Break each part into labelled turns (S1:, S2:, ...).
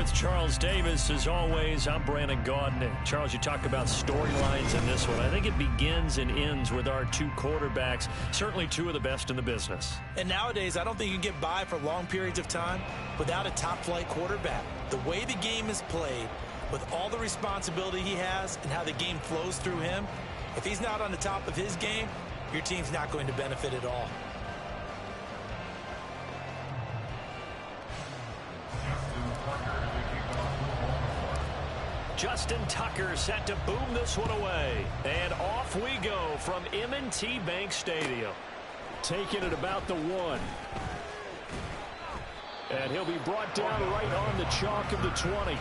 S1: With Charles Davis, as always, I'm Brandon Gaudin. Charles, you talk about storylines in this one. I think it begins and ends with our two quarterbacks, certainly two of the best in the business.
S2: And nowadays, I don't think you can get by for long periods of time without a top-flight quarterback. The way the game is played, with all the responsibility he has and how the game flows through him, if he's not on the top of his game, your team's not going to benefit at all.
S1: Justin Tucker set to boom this one away. And off we go from M&T Bank Stadium. Taking it about the 1. And he'll be brought down right on the chalk of the 20.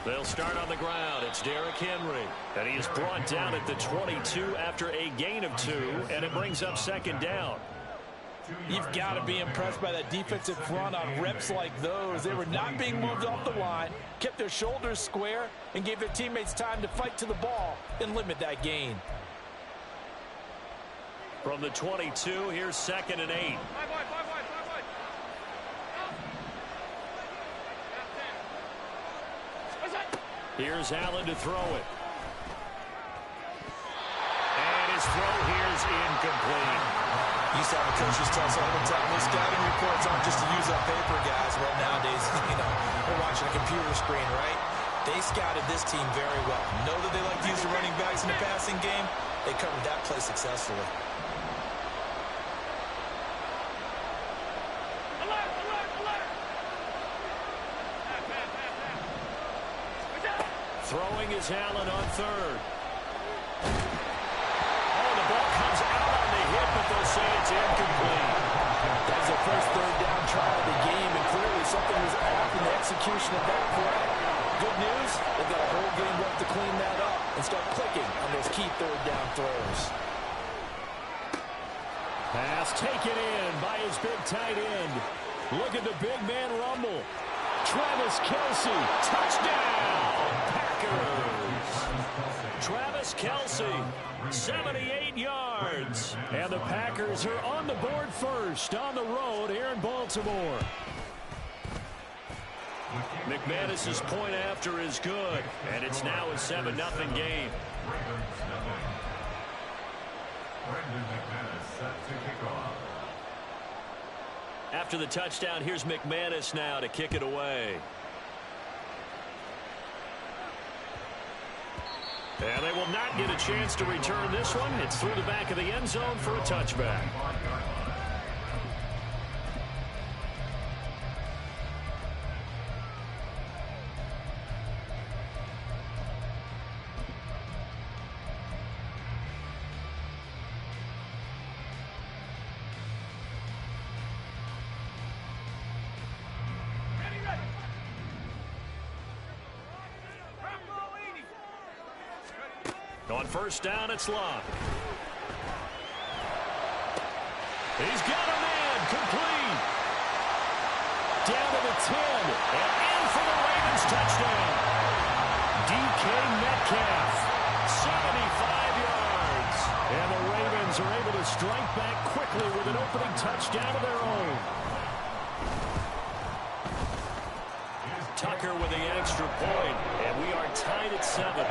S1: They'll start on the ground. It's Derrick Henry. And he is brought down at the 22 after a gain of 2, and it brings up second down.
S2: You've got to be impressed by that defensive front on reps like those. They were not being moved off the line, kept their shoulders square, and gave their teammates time to fight to the ball and limit that gain.
S1: From the 22, here's 2nd and 8. Here's Allen to throw it. And his throw here is incomplete.
S2: You used to have a coaches tell us all the time, those scouting reports aren't just to use up paper, guys. Well, nowadays, we're watching a computer screen, right? They scouted this team very well. Know that they like to use the running backs in the passing game. They covered that play successfully.
S1: Throwing is Allen on 3rd. Oh, the ball comes out on the hit, but they'll say it's incomplete.
S2: That's their first 3rd down try of the game, and clearly something was off in the execution of that play. Good news, they've got a whole game left to clean that up and start clicking on those key 3rd down throws.
S1: Pass taken in by his big tight end. Look at the big man rumble. Travis Kelce, touchdown, Packers. Travis Kelce, 78 yards. And the Packers are on the board first on the road here in Baltimore. McManus's point after is good, and it's now a 7-0 game. After the touchdown, here's McManus now to kick it away. And they will not get a chance to return this one. It's through the back of the end zone for a touchback. On first down, it's Love. He's got a man, complete. Down to the 10, and in for the Ravens touchdown. DK Metcalf, 75 yards. And the Ravens are able to strike back quickly with an opening touchdown of their own. Tucker with the extra point, and we are tied at 7.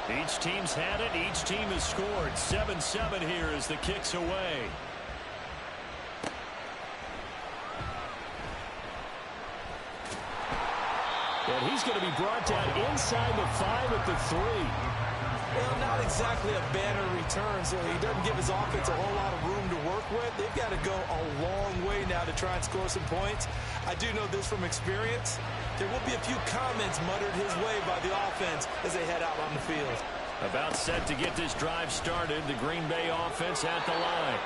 S1: Each team's had it. Each team has scored. 7-7 here as the kick's away. And he's going to be brought down inside the 5 at the 3.
S2: Well, not exactly a banner return, so he doesn't give his offense a whole lot of room to work with. They've got to go a long way now to try and score some points. I do know this from experience. There will be a few comments muttered his way by the offense as they head out on the field.
S1: About set to get this drive started. The Green Bay offense at the line.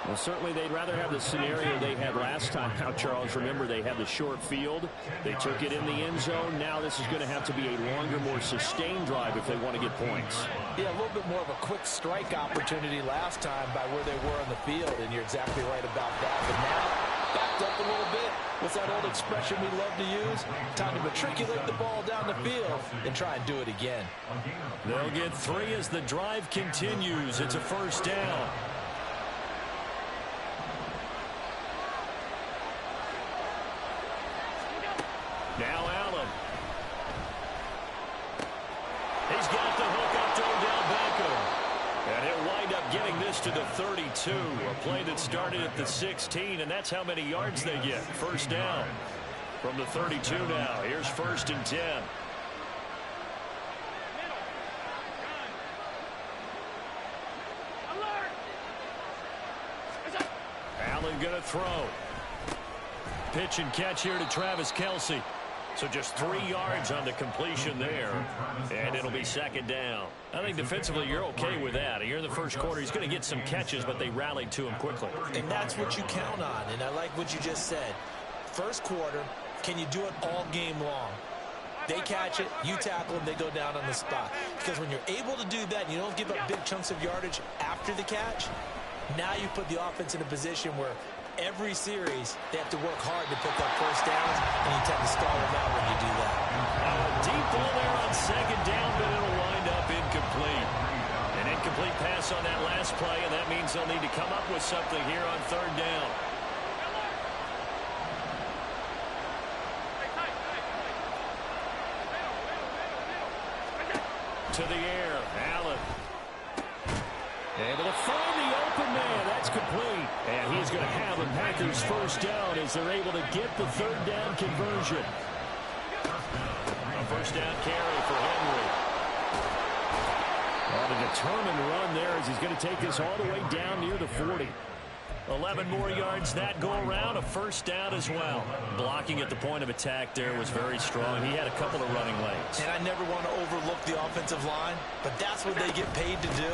S3: Well, certainly they'd rather have the scenario they had last time. Now, Charles, remember they had the short field. They took it in the end zone. Now this is going to have to be a longer, more sustained drive if they want to get points.
S2: Yeah, a little bit more of a quick strike opportunity last time by where they were on the field, and you're exactly right about that. But now, backed up a little bit. What's that old expression we love to use? Time to matriculate the ball down the field and try and do it again.
S1: They'll get 3 as the drive continues. It's a first down. Now Allen. He's got the hook up to Odell Beckham. And he'll wind up getting this to the 32. A play that started at the 16, and that's how many yards they get. First down from the 32 now. Here's 1st and 10. Allen going to throw. Pitch and catch here to Travis Kelce. So just 3 yards on the completion there. And it'll be 2nd down. I think defensively you're okay with that. Here in the first quarter, he's going to get some catches, but they rallied to him quickly.
S2: And that's what you count on. And I like what you just said. First quarter, can you do it all game long? They catch it, you tackle them, they go down on the spot. Because when you're able to do that and you don't give up big chunks of yardage after the catch, now you put the offense in a position where every series, they have to work hard to pick up first downs, and you tend to stall them out when you do that.
S1: Deep ball there on 2nd down, but it'll wind up incomplete. An incomplete pass on that last play, and that means they'll need to come up with something here on 3rd down. To the air, Allen. Able to find the open man. That's complete. And he's going to have the Packers first down as they're able to get the 3rd down conversion. A first down carry for Henry. Well, the determined run there as he's going to take this all the way down near the 40. 11 more yards that go around. A first down as well. Blocking at the point of attack there was very strong. He had a couple of running lanes.
S2: And I never want to overlook the offensive line, but that's what they get paid to do.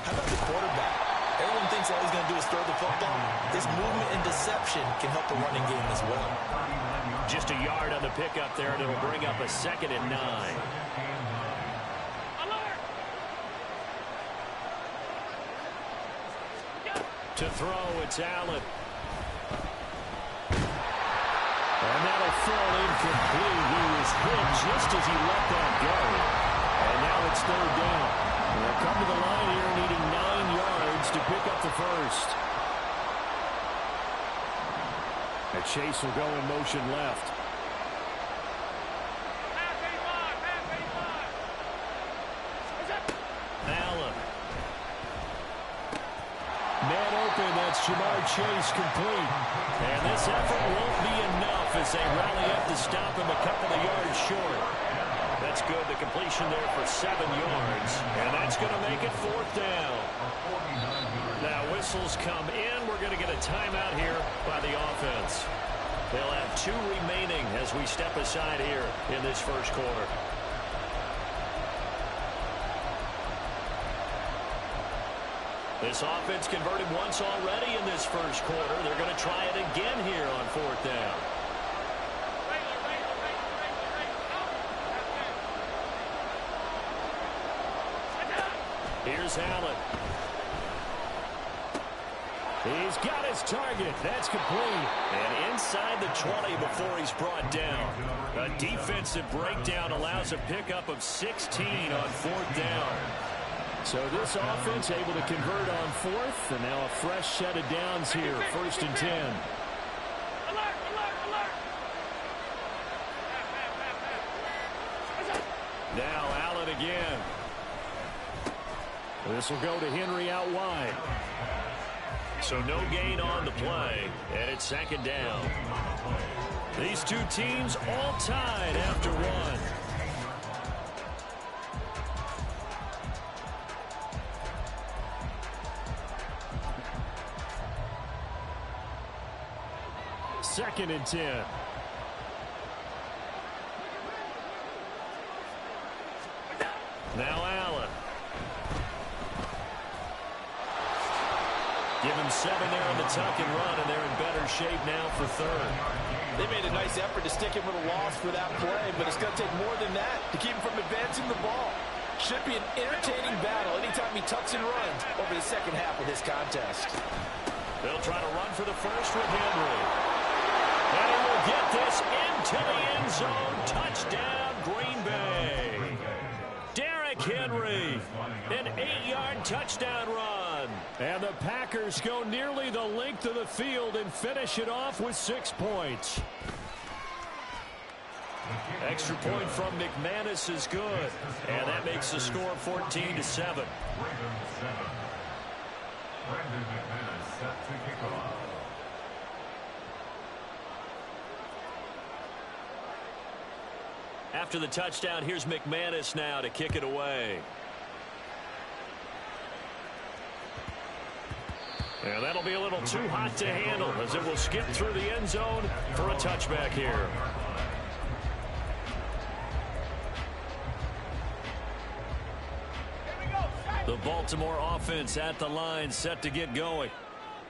S2: How about the quarterback? Everyone thinks all he's going to do is throw the football. His movement and deception can help the running game as well.
S1: Just a yard on the pickup there, and it'll bring up a 2nd and 9. To throw, it's Allen. And that'll fall incomplete. He was hit just as he let that go. And now it's 3rd down. They'll come to the line here needing 9 yards to pick up the first. And Chase will go in motion left. Allen. Man open, that's Jamar Chase complete. And this effort won't be enough as they rally up to stop him a couple of yards short. That's good. The completion there for 7 yards. And that's going to make it 4th down. Now whistles come in. We're going to get a timeout here by the offense. They'll have 2 remaining as we step aside here in this first quarter. This offense converted once already in this first quarter. They're going to try it again here on 4th down. Here's Allen. He's got his target. That's complete. And inside the 20 before he's brought down. A defensive breakdown allows a pickup of 16 on 4th down. So this offense able to convert on 4th, and now a fresh set of downs here, 1st and 10. Now Allen again. This will go to Henry out wide. So no gain on the play, and it's 2nd down. These 2 teams all tied after 1. Second and 10. Now Allen.
S3: 7 there on the tuck and run, and they're in better shape now for third.
S2: They made a nice effort to stick him with a loss for that play, but it's going to take more than that to keep him from advancing the ball. Should be an entertaining battle anytime he tucks and runs over the second half of this contest.
S3: They'll try to run for the first with Henry. And he will get this into the end zone. Touchdown, Green Bay. Derrick Henry, an 8-yard touchdown run. And the Packers go nearly the length of the field and finish it off with 6 points. Extra point from McManus is good. And that makes the score 14-7. After the touchdown, here's McManus now to kick it away. And that'll be a little too hot to handle as it will skip through the end zone for a touchback here. The Baltimore offense at the line, set to get going.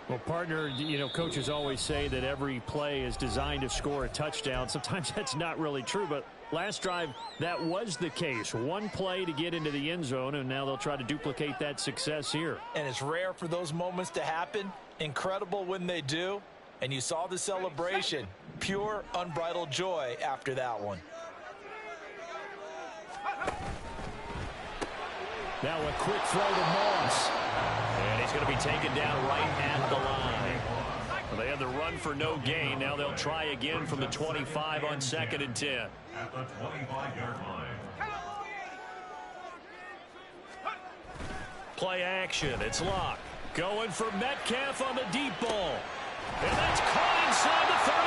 S3: Well, partner, you know, coaches always say that every play is designed to score a touchdown. Sometimes that's not really true, but last drive, that was the case. One play to get into the end zone, and now they'll try to duplicate that success here.
S2: And it's rare for those moments to happen. Incredible when they do. And you saw the celebration. Pure, unbridled joy after that one.
S3: Now a quick throw to Moss. And he's going to be taken down right at the line. Well, they had the run for no gain. Now they'll try again from the 25 on 2nd and 10.
S4: At the 25-yard line.
S3: Play action. It's Locke. Going for Metcalf on the deep ball. And that's caught inside the 35.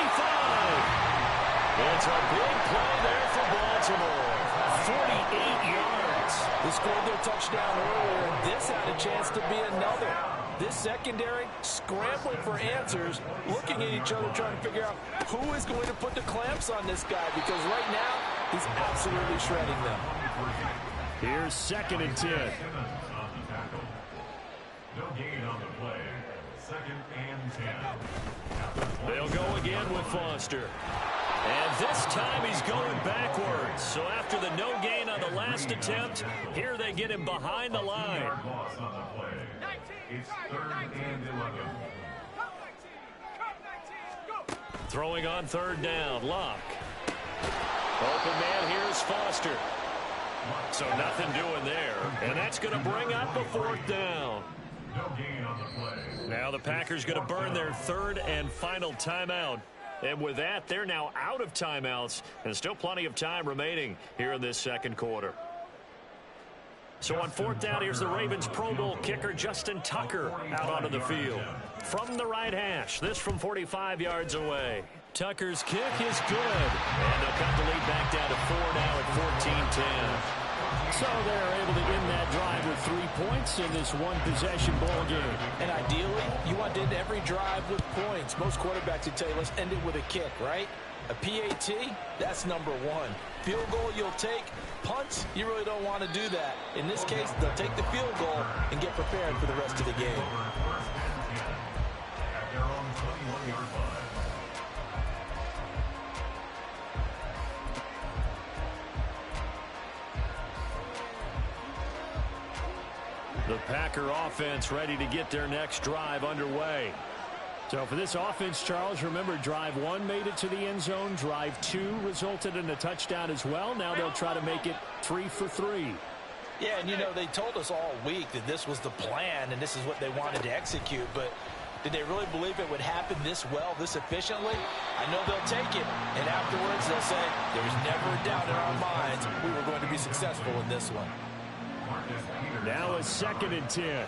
S3: It's a big play there for Baltimore. 48 yards.
S2: They scored their touchdown earlier, and this had a chance to be another. This secondary scrambling for answers, looking at each other, trying to figure out who is going to put the clamps on this guy, because right now, he's absolutely shredding them.
S3: Here's 2nd and 10.
S4: No gain on the play. 2nd and 10.
S3: They'll go again with Foster. And this time he's going backwards. So after the no gain on the last attempt, here they get him behind the line.
S4: It's 3rd and 11.
S3: Throwing on 3rd down, Locke. Open man, here's Foster. So nothing doing there. And that's going to bring up a 4th down.
S4: No gain on the play.
S3: Now the Packers going to burn their 3rd and final timeout. And with that, they're now out of timeouts, and still plenty of time remaining here in this 2nd quarter. So on 4th down, here's the Ravens Pro Bowl kicker Justin Tucker out onto the field. From the right hash, this from 45 yards away. Tucker's kick is good. And they'll cut the lead back down to 4 now at 14-10. So they're able to end that drive with 3 points in this one-possession ball game.
S2: And ideally, you want to end every drive with points. Most quarterbacks would tell you, let's end it with a kick, right? A PAT, that's number 1. Field goal you'll take. Punts, you really don't want to do that. In this case, they'll take the field goal and get prepared for the rest of the game.
S4: At their own 21-yard line.
S3: The Packer offense ready to get their next drive underway. So for this offense, Charles, remember drive 1 made it to the end zone. Drive 2 resulted in a touchdown as well. Now they'll try to make it 3 for 3.
S2: Yeah, and you know, they told us all week that this was the plan and this is what they wanted to execute, but did they really believe it would happen this well, this efficiently? I know they'll take it, and afterwards they'll say, there's never a doubt in our minds we were going to be successful in this one.
S3: Now a 2nd and 10.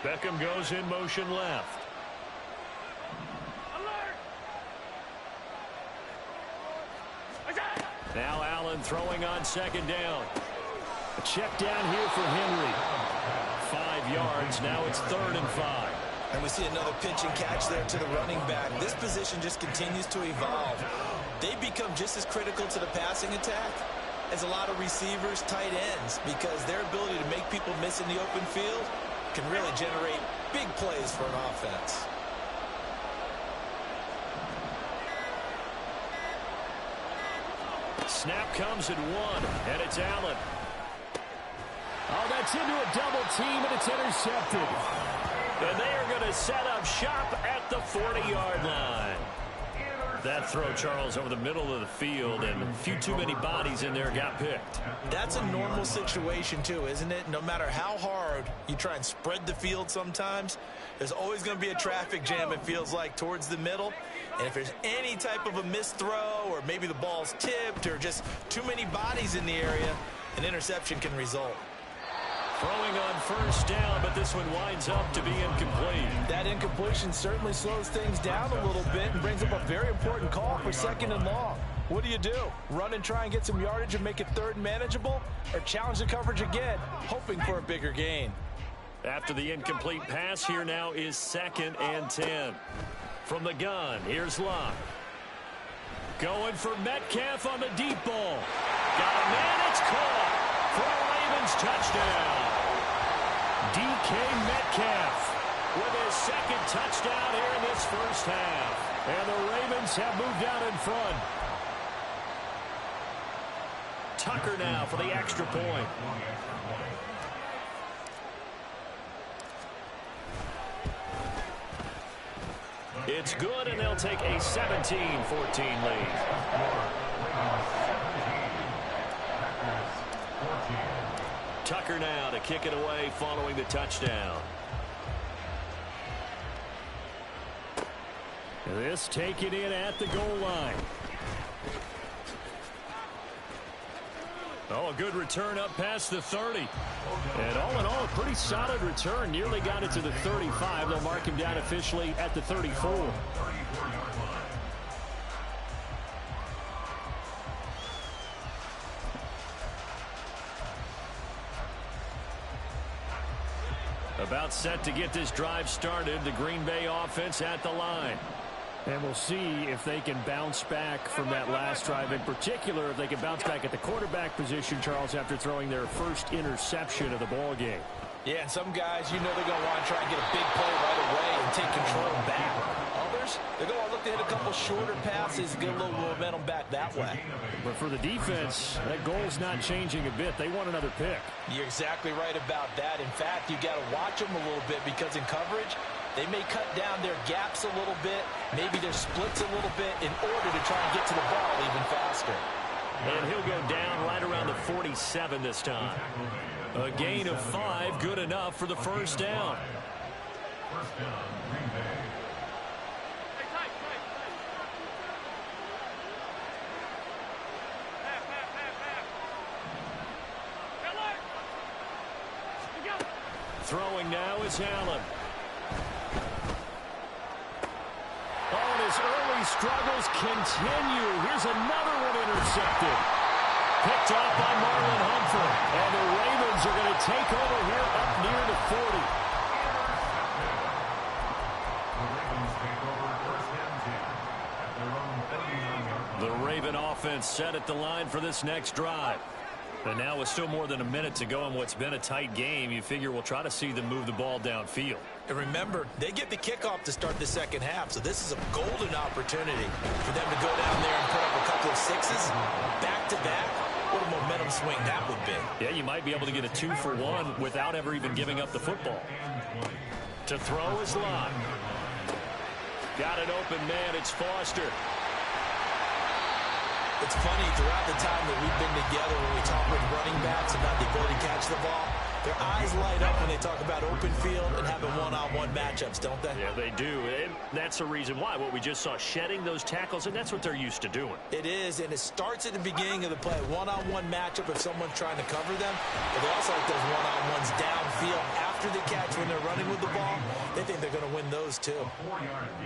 S3: Beckham goes in motion left. Now Allen throwing on 2nd down. A check down here for Henry. 5 yards. Now it's 3rd and 5.
S2: And we see another pitch and catch there to the running back. This position just continues to evolve. They become just as critical to the passing attack as a lot of receivers, tight ends, because their ability to make people miss in the open field can really generate big plays for an offense.
S3: Snap comes at 1, and it's Allen. Oh, that's into a double team, and it's intercepted. And they are going to set up shop at the 40-yard line. That throw, Charles, over the middle of the field, and a few too many bodies in there got picked.
S2: That's a normal situation, too, isn't it? No matter how hard you try and spread the field sometimes, there's always going to be a traffic jam, it feels like, towards the middle. And if there's any type of a missed throw, or maybe the ball's tipped, or just too many bodies in the area, an interception can result.
S3: Throwing on first down, but this one winds up to be incomplete.
S2: That incompletion certainly slows things down a little bit and brings up a very important call for 2nd and long. What do? Run and try and get some yardage and make it 3rd and manageable? Or challenge the coverage again, hoping for a bigger gain?
S3: After the incomplete pass, here now is 2nd and 10. From the gun, here's Locke. Going for Metcalf on the deep ball. Got a man, it's caught for a Ravens touchdown. DK Metcalf with his 2nd touchdown here in this first half. And the Ravens have moved out in front. Tucker now for the extra point. It's good, and they'll take a 17-14 lead. Tucker now to kick it away following the touchdown. This taken in at the goal line. Oh, a good return up past the 30. And all in all, a pretty solid return. Nearly got it to the 35. They'll mark him down officially at the 34. About set to get this drive started. The Green Bay offense at the line. And we'll see if they can bounce back from that last drive. In particular, if they can bounce back at the quarterback position, Charles, after throwing their first interception of the ball game.
S2: Yeah, and some guys, you know they're going to want to try and get a big play right away and take control back. Others, they're going to look to hit a couple shorter passes, get a little momentum back that way.
S3: But for the defense, that goal's not changing a bit. They want another pick.
S2: You're exactly right about that. In fact, you got to watch them a little bit because in coverage, they may cut down their gaps a little bit, maybe their splits a little bit in order to try and get to the ball even faster.
S3: And he'll go down right around the 47 this time. A gain of 5, good enough for the first down.
S4: First down, Green Bay.
S3: Throwing now is Allen. Oh, and his early struggles continue. Here's another one intercepted. Picked off by Marlon Humphrey. And the Ravens are going to take over here up near the 40. The Raven offense set at the line for this next drive. And now with still more than a minute to go in what's been a tight game, you figure we'll try to see them move the ball downfield.
S2: And remember, they get the kickoff to start the second half, so this is a golden opportunity for them to go down there and put up a couple of sixes back-to-back. What a momentum swing that would be.
S3: Yeah, you might be able to get a 2-for-1 without ever even giving up the football. To throw is Locke. Got an open man, it's Foster.
S2: It's funny, throughout the time that we've been together, when we talk with running backs about the ability to catch the ball, their eyes light up when they talk about open field and having one-on-one matchups, don't they?
S3: Yeah, they do. And that's the reason why. What we just saw, shedding those tackles, and that's what they're used to doing.
S2: It is, and it starts at the beginning of the play. One-on-one matchup if someone's trying to cover them. But they also like those one-on-ones downfield after the catch when they're running with the ball. They think they're going to win those, too.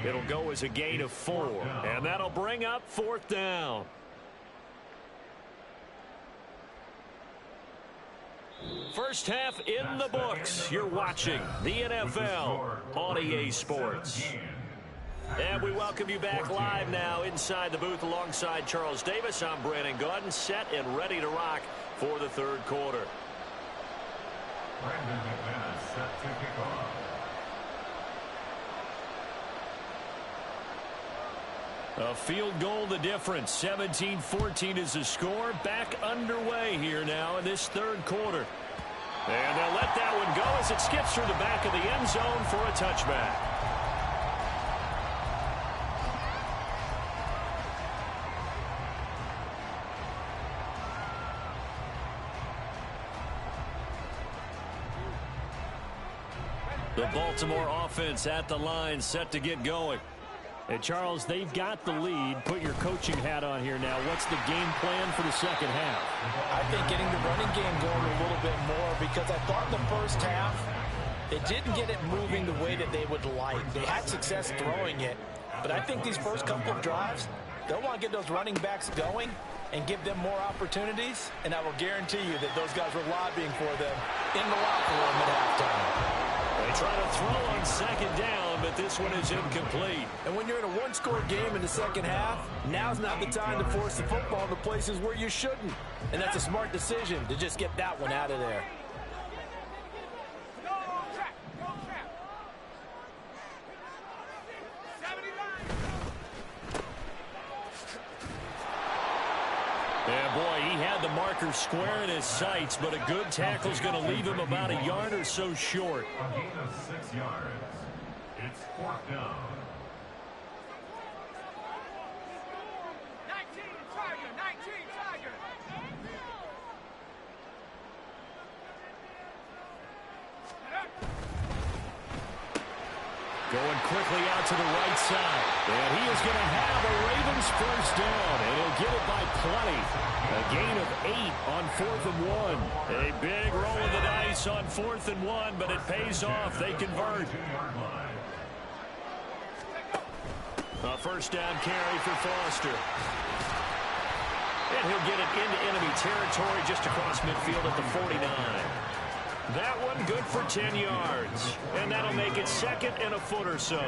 S3: It'll go as a gain of 4. And that'll bring up 4th down. First half in the books. You're watching the NFL on EA Sports.
S1: And we welcome you back live now inside the booth alongside Charles Davis. I'm Brandon Gaudin, set and ready to rock for the third quarter.
S4: Brandon McManus set to kick off.
S3: A field goal the difference. 17-14 is the score. Back underway here now in this third quarter. And they'll let that one go as it skips through the back of the end zone for a touchback. The Baltimore offense at the line, set to get going. And Charles, they've got the lead. Put your coaching hat on here now. What's the game plan for the second half?
S2: I think getting the running game going a little bit more, because I thought in the first half they didn't get it moving the way that they would like. They had success throwing it, but I think these first couple of drives, they'll want to get those running backs going and give them more opportunities, and I will guarantee you that those guys were lobbying for them in the locker room at halftime.
S3: They try to throw on second down, but this one is incomplete.
S2: And when you're in a one-score game in the second half, now's not the time to force the football into places where you shouldn't. And that's a smart decision to just get that one out of there.
S3: Yeah, boy, he had the marker square in his sights, but a good tackle's going to leave him about a yard or so short.
S4: A gain of 6 yards. It's 4th down.
S5: 19 Tiger, 19 Tiger.
S3: Going quickly out to the right side. And he is going to have a Ravens first down, and he'll get it by plenty. A gain of 8 on 4th and 1. A big roll of the dice on 4th and 1, but it pays off. They convert. A first down carry for Foster. And he'll get it into enemy territory just across midfield at the 49. That one good for 10 yards. And that'll make it second and a foot or so.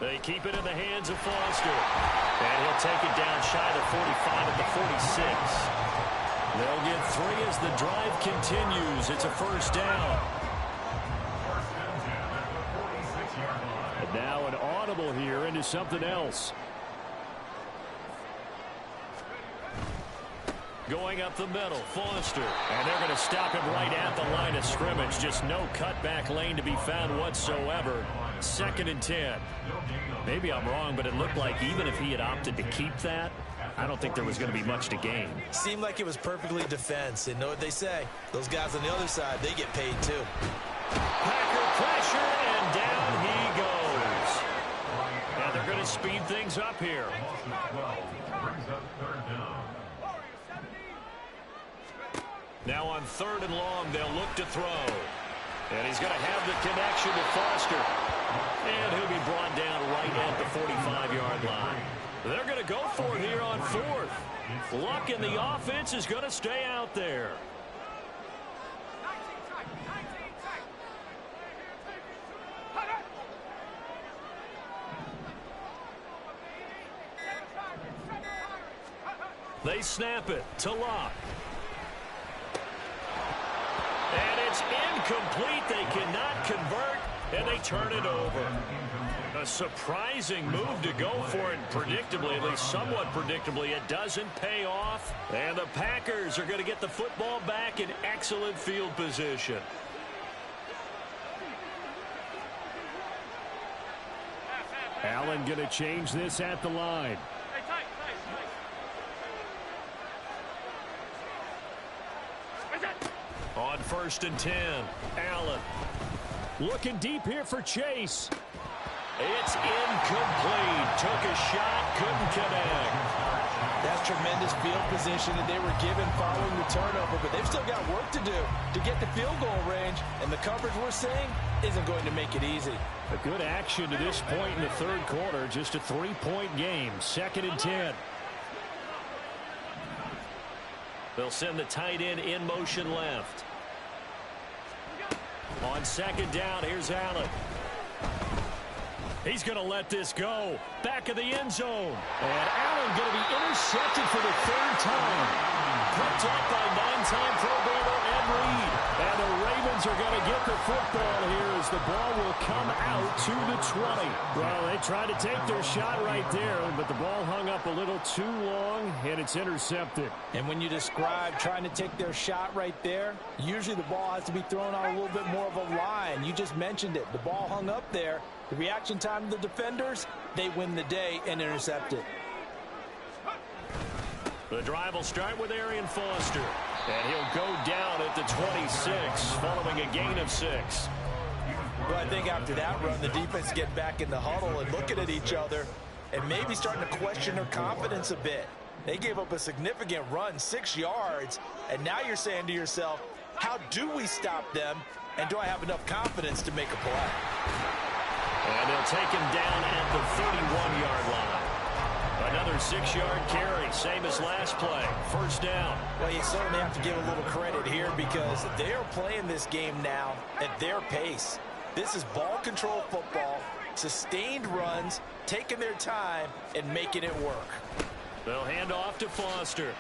S3: They keep it in the hands of Foster. And he'll take it down shy of the 45 at the 46. They'll get 3 as the drive continues. It's a first down. And now an audible here into something else. Going up the middle, Foster. And they're going to stop him right at the line of scrimmage. Just no cutback lane to be found whatsoever. 2nd and 10. Maybe I'm wrong, but it looked like even if he had opted to keep that, I don't think there was going to be much to gain.
S2: Seemed like it was perfectly defense. And know what they say? Those guys on the other side, they get paid too.
S3: Packer pressure, and down he goes. And they're going to speed things up here. Now on 3rd and long, they'll look to throw. And he's going to have the connection to Foster. And he'll be brought down right at the 45-yard line. They're going to go for it here on 4th. Luck in the offense is going to stay out there. They snap it to Luck. And it's incomplete. They cannot convert, and they turn it over. A surprising move to go for it predictably, at least somewhat predictably. It doesn't pay off, and the Packers are going to get the football back in excellent field position. Allen going to change this at the line. On 1st and 10, Allen. Looking deep here for Chase. It's incomplete. Took a shot, couldn't connect.
S2: That's tremendous field position that they were given following the turnover, but they've still got work to do to get the field goal range, and the coverage we're seeing isn't going to make it easy.
S3: A good action to this point in the third quarter. Just a 3-point game. 2nd and 10. They'll send the tight end in motion left. On second down, here's Allen. He's going to let this go. Back of the end zone. And Allen going to be intercepted for the third time. Picked up by 9-time Pro Bowler Ed Reed. And the Ravens are going to get the football here as the ball will come out to the 20. Well, they tried to take their shot right there, but the ball hung up a little too long, and it's intercepted.
S2: And when you describe trying to take their shot right there, usually the ball has to be thrown on a little bit more of a line. You just mentioned it. The ball hung up there. The reaction time of the defenders, they win the day and intercept it.
S3: The drive will start with Arian Foster. And he'll go down at the 26 following a gain of 6.
S2: Well, I think after that run, the defense get back in the huddle and looking at each other and maybe starting to question their confidence a bit. They gave up a significant run, 6 yards, and now you're saying to yourself, how do we stop them, and do I have enough confidence to make a play?
S3: And they'll take him down at the 31-yard line. Another 6-yard carry, same as last play. First down.
S2: Well, you certainly have to give a little credit here because they are playing this game now at their pace. This is ball control football, sustained runs, taking their time, and making it work.
S3: They'll hand off to Foster.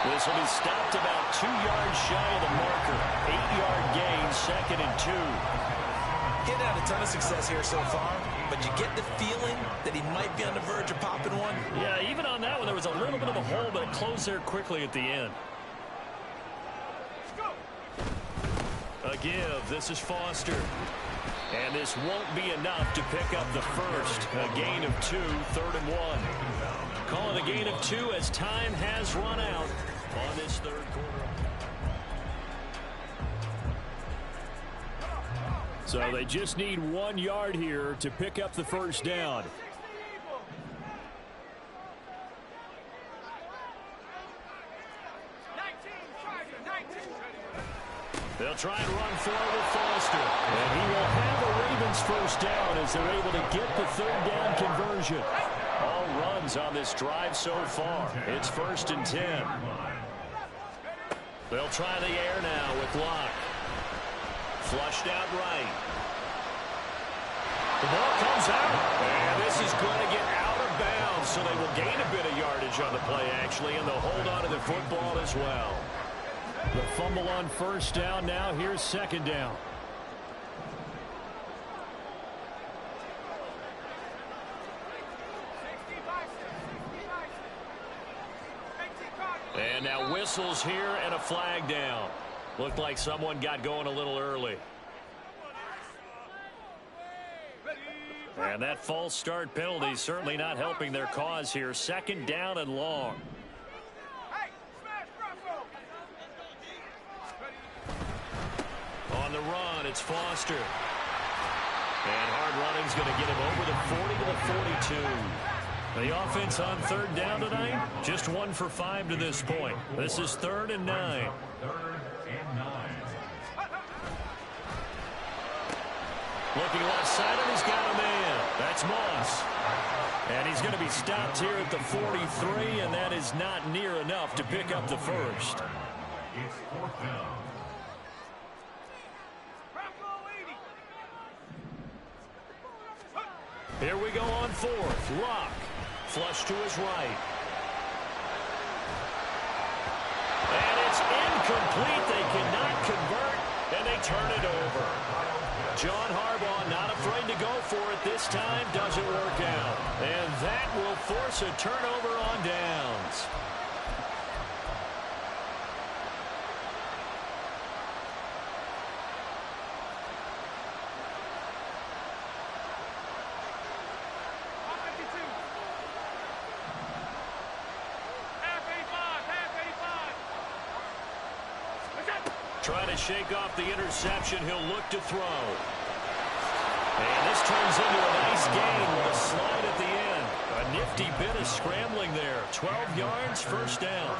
S3: This will be stopped about 2 yards shy of the marker. 8-yard gain, 2nd and 2.
S2: Getting had a ton of success here so far, but you get the feeling that he might be on the verge of popping one.
S3: Yeah, even on that one, there was a little bit of a hole, but it closed there quickly at the end. A give. This is Foster. And this won't be enough to pick up the first. A gain of 2, 3rd and 1. Call it a gain of 2 as time has run out on this third quarter. So they just need 1 yard here to pick up the first down. They'll try and run forward with Foster. And he will have the Ravens first down as they're able to get the third down conversion. All runs on this drive so far. It's 1st and 10. They'll try the air now with Locke. Flushed out right. The ball comes out. And this is going to get out of bounds, so they will gain a bit of yardage on the play, actually, and they'll hold on to the football as well. The fumble on first down now. Here's 2nd down. And now whistles here and a flag down. Looked like someone got going a little early. And that false start penalty certainly not helping their cause here. 2nd down and long. On the run, it's Foster. And hard running's going to get him over the 40 to the 42. The offense on 3rd down tonight, just 1 for 5 to this point. This is 3rd and 9. Looking left side, and he's got a man. That's Moss. And he's going to be stopped here at the 43, and that is not near enough to pick up the first.
S4: It's 4th down.
S3: Here we go on 4th. Locke. Flush to his right. And it's incomplete. They cannot convert, and they turn it over. John Harbaugh not afraid to go for it this time. Doesn't work out. And that will force a turnover on downs. Trying to shake off the interception. He'll look to throw. And this turns into a nice gain with a slide at the end. A nifty bit of scrambling there. 12 yards, first down.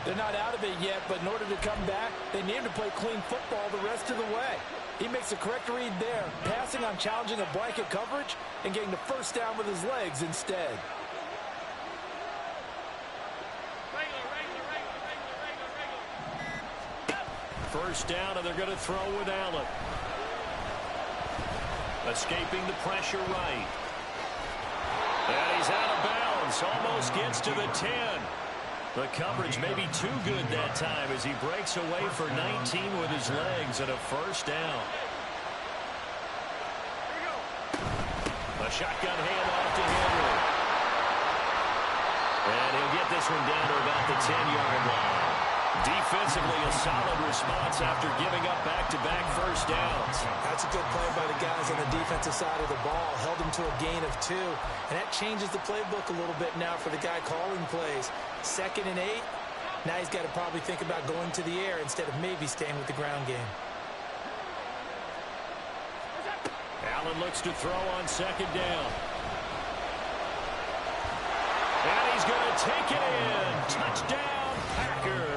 S2: They're not out of it yet, but in order to come back, they need to play clean football the rest of the way. He makes a correct read there, passing on challenging a blanket coverage and getting the first down with his legs instead.
S3: first down, and they're going to throw with Allen. Escaping the pressure right. And he's out of bounds. Almost gets to the 10. The coverage may be too good that time as he breaks away for 19 with his legs and a first down. A shotgun handoff to Henry. And he'll get this one down to about the 10-yard line. Defensively, a solid response after giving up back-to-back first downs.
S2: That's a good play by the guys on the defensive side of the ball. Held them to a gain of 2. And that changes the playbook a little bit now for the guy calling plays. 2nd and 8. Now he's got to probably think about going to the air instead of maybe staying with the ground game.
S3: Allen looks to throw on 2nd down. And he's going to take it in. Touchdown, Packers.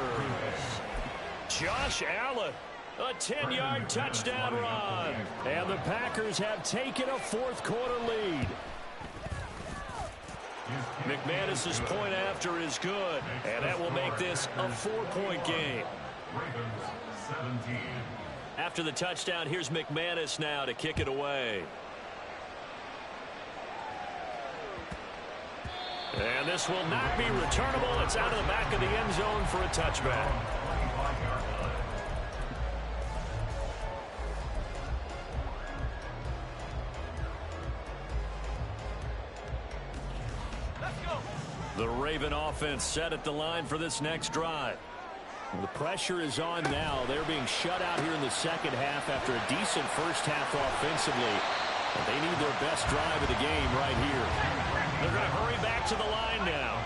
S3: Josh Allen, a 10-yard touchdown run. And the Packers have taken a fourth-quarter lead. McManus's point after is good, and that will make this a 4-point game. After the touchdown, here's McManus now to kick it away. And this will not be returnable. It's out of the back of the end zone for a touchback. The Raven offense set at the line for this next drive. The pressure is on now. They're being shut out here in the second half after a decent first half offensively. And they need their best drive of the game right here. They're going to hurry back to the line now.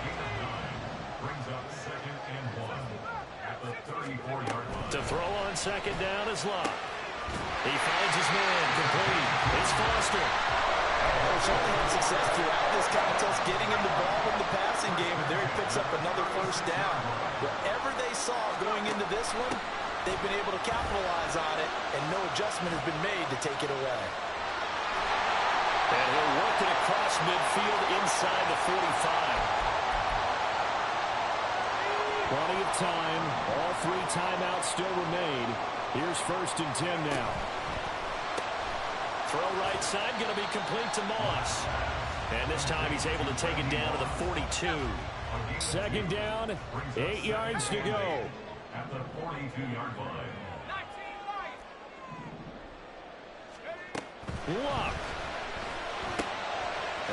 S4: Brings up 2nd and 1 at the 34-yard line.
S3: To throw on 2nd down is Locke. He finds his man complete. It's Foster.
S2: Certainly had success throughout this contest, getting him the ball in the passing game, and there he picks up another first down. Whatever they saw going into this one, they've been able to capitalize on it, and no adjustment has been made to take it away.
S3: And he'll work it across midfield inside the 45. Plenty of time. All 3 timeouts still remain. Here's 1st and 10 now. Throw right side, going to be complete to Moss. And this time he's able to take it down to the 42. 2nd down, 8 yards to go.
S4: At the 42-yard line.
S3: Luck.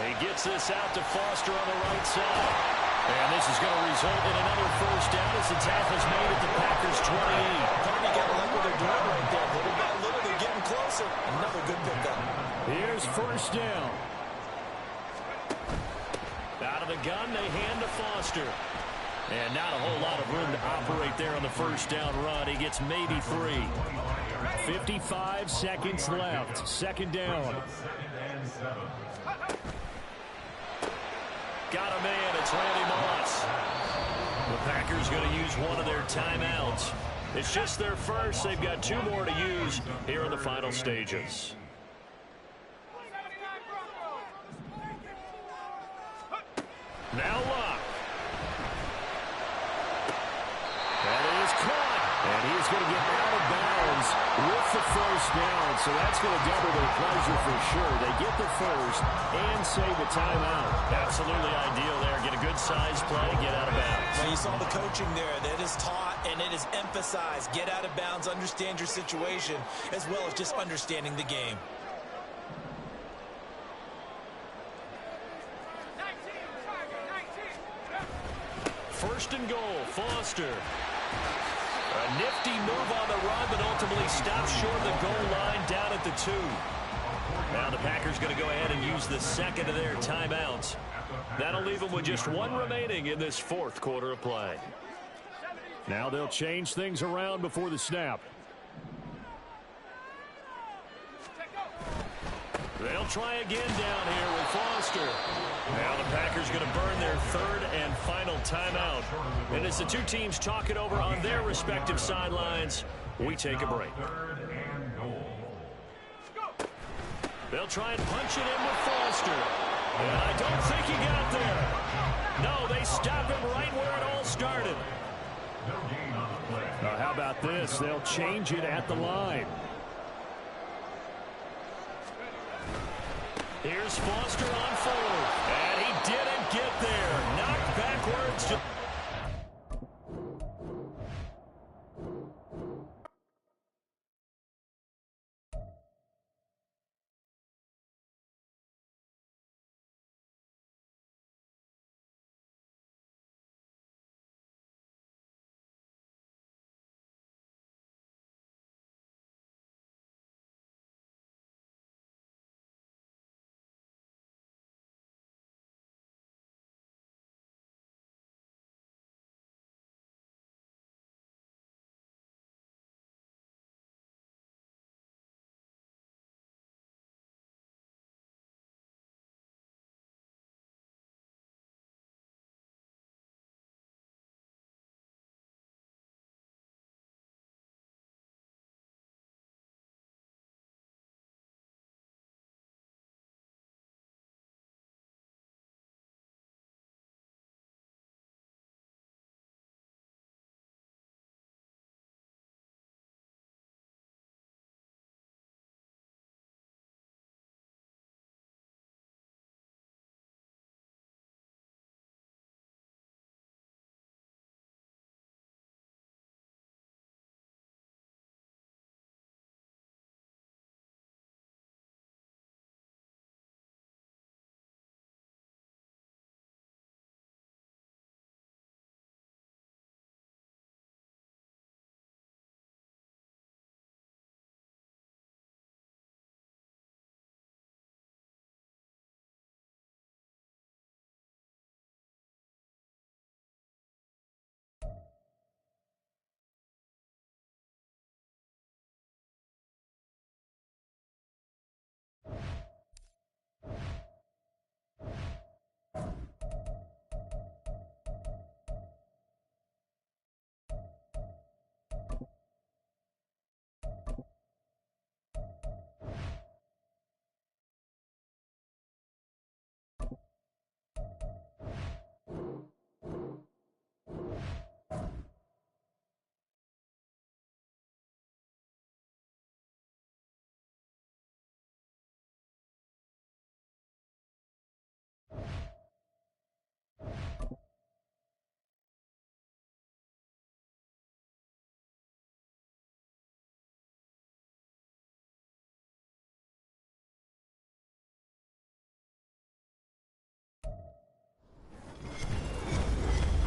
S3: He gets this out to Foster on the right side. And this is going to result in another first down as the tackle's made at the Packers' 28.
S2: You got to like what they're doing right there. Little by little, they're getting closer. Another good pickup.
S3: Here's 1st down. Out of the gun, they hand to Foster. And not a whole lot of room to operate there on the first down run. He gets maybe 3. 55 seconds left. 2nd down. Got a man. It's Randy Moss. The Packers going to use one of their timeouts. It's just their first. They've got 2 more to use here in the final stages. Now Locke. That is caught. And he's going to get out of bounds with the first down. So that's going to double their pleasure for sure. They get the first and save a timeout. Absolutely ideal there. Get a good size play, get out of bounds.
S2: Now you saw the coaching there. That is taught and it is emphasized. Get out of bounds, understand your situation, as well as just understanding the game.
S3: 1st and goal, Foster. A nifty move on the run, but ultimately stops short of the goal line down at the 2. Now the Packers going to go ahead and use the 2nd of their timeouts. That'll leave them with just 1 remaining in this 4th quarter of play. Now they'll change things around before the snap. They'll try again down here with Foster. Now the Packers going to burn their 3rd and final timeout. And as the 2 teams talk it over on their respective sidelines, we take a break. They'll try and punch it in with Foster. And I don't think he got there. No, they stop him right where it all started.
S4: No gain on the play.
S3: How about this? They'll change it at the line. Here's Foster on forward. And he didn't get there. Knocked backwards.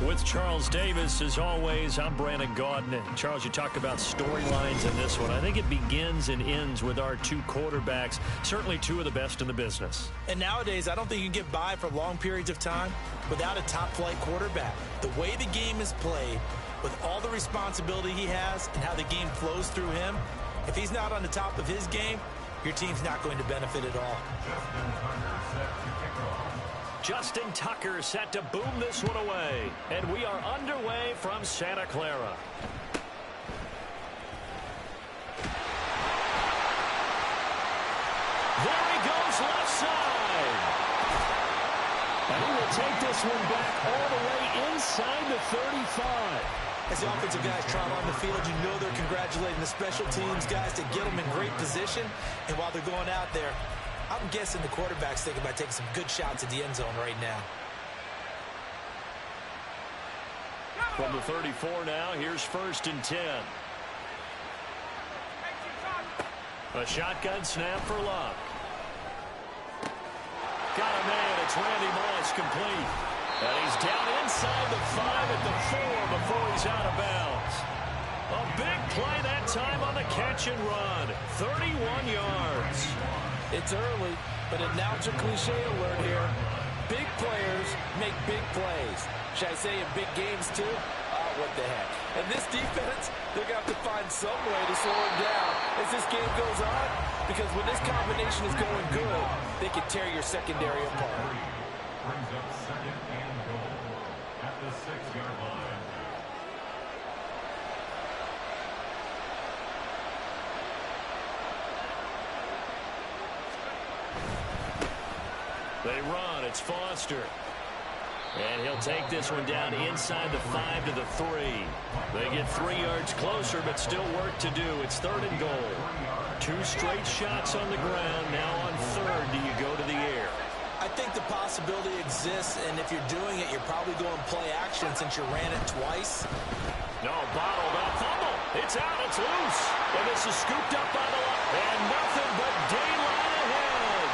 S3: With Charles Davis, as always, I'm Brandon Gaudin. And Charles, you talk about storylines in this one. I think it begins and ends with our two quarterbacks, certainly two of the best in the business.
S2: And nowadays, I don't think you can get by for long periods of time without a top-flight quarterback. The way the game is played, with all the responsibility he has and how the game flows through him, if he's not on the top of his game, your team's not going to benefit at all.
S3: Justin Tucker set to boom this one away. And we are underway from Santa Clara. There he goes, left side. And he will take this one back all the way inside the 35.
S2: As the offensive guys trot on the field, you know they're congratulating the special teams guys to get them in great position. And while they're going out there, I'm guessing the quarterback's thinking about taking some good shots at the end zone right now.
S3: From the 34 now, here's 1st and 10. A shotgun snap for Luck. Got a man, it's Randy Moss, complete. And he's down inside the 5 at the 4 before he's out of bounds. A big play that time on the catch and run. 31 yards.
S6: It's early, but announcer cliche alert here. Big players make big plays. Should I say in big games too? Oh, what the heck. And this defense, they're going to have to find some way to slow him down as this game goes on, because when this combination is going good, they can tear your secondary apart.
S4: Brings up 2nd and goal at the 6-yard line.
S3: They run. It's Foster. And he'll take this one down inside the 5 to the 3. They get 3 yards closer, but still work to do. It's 3rd and goal. 2 straight shots on the ground. Now on 3rd, do you go to the air?
S6: I think the possibility exists, and if you're doing it, you're probably going play action since you ran it twice.
S3: No, bottled up. Fumble. It's out. It's loose. And this is scooped up by the line. And nothing but daylight ahead.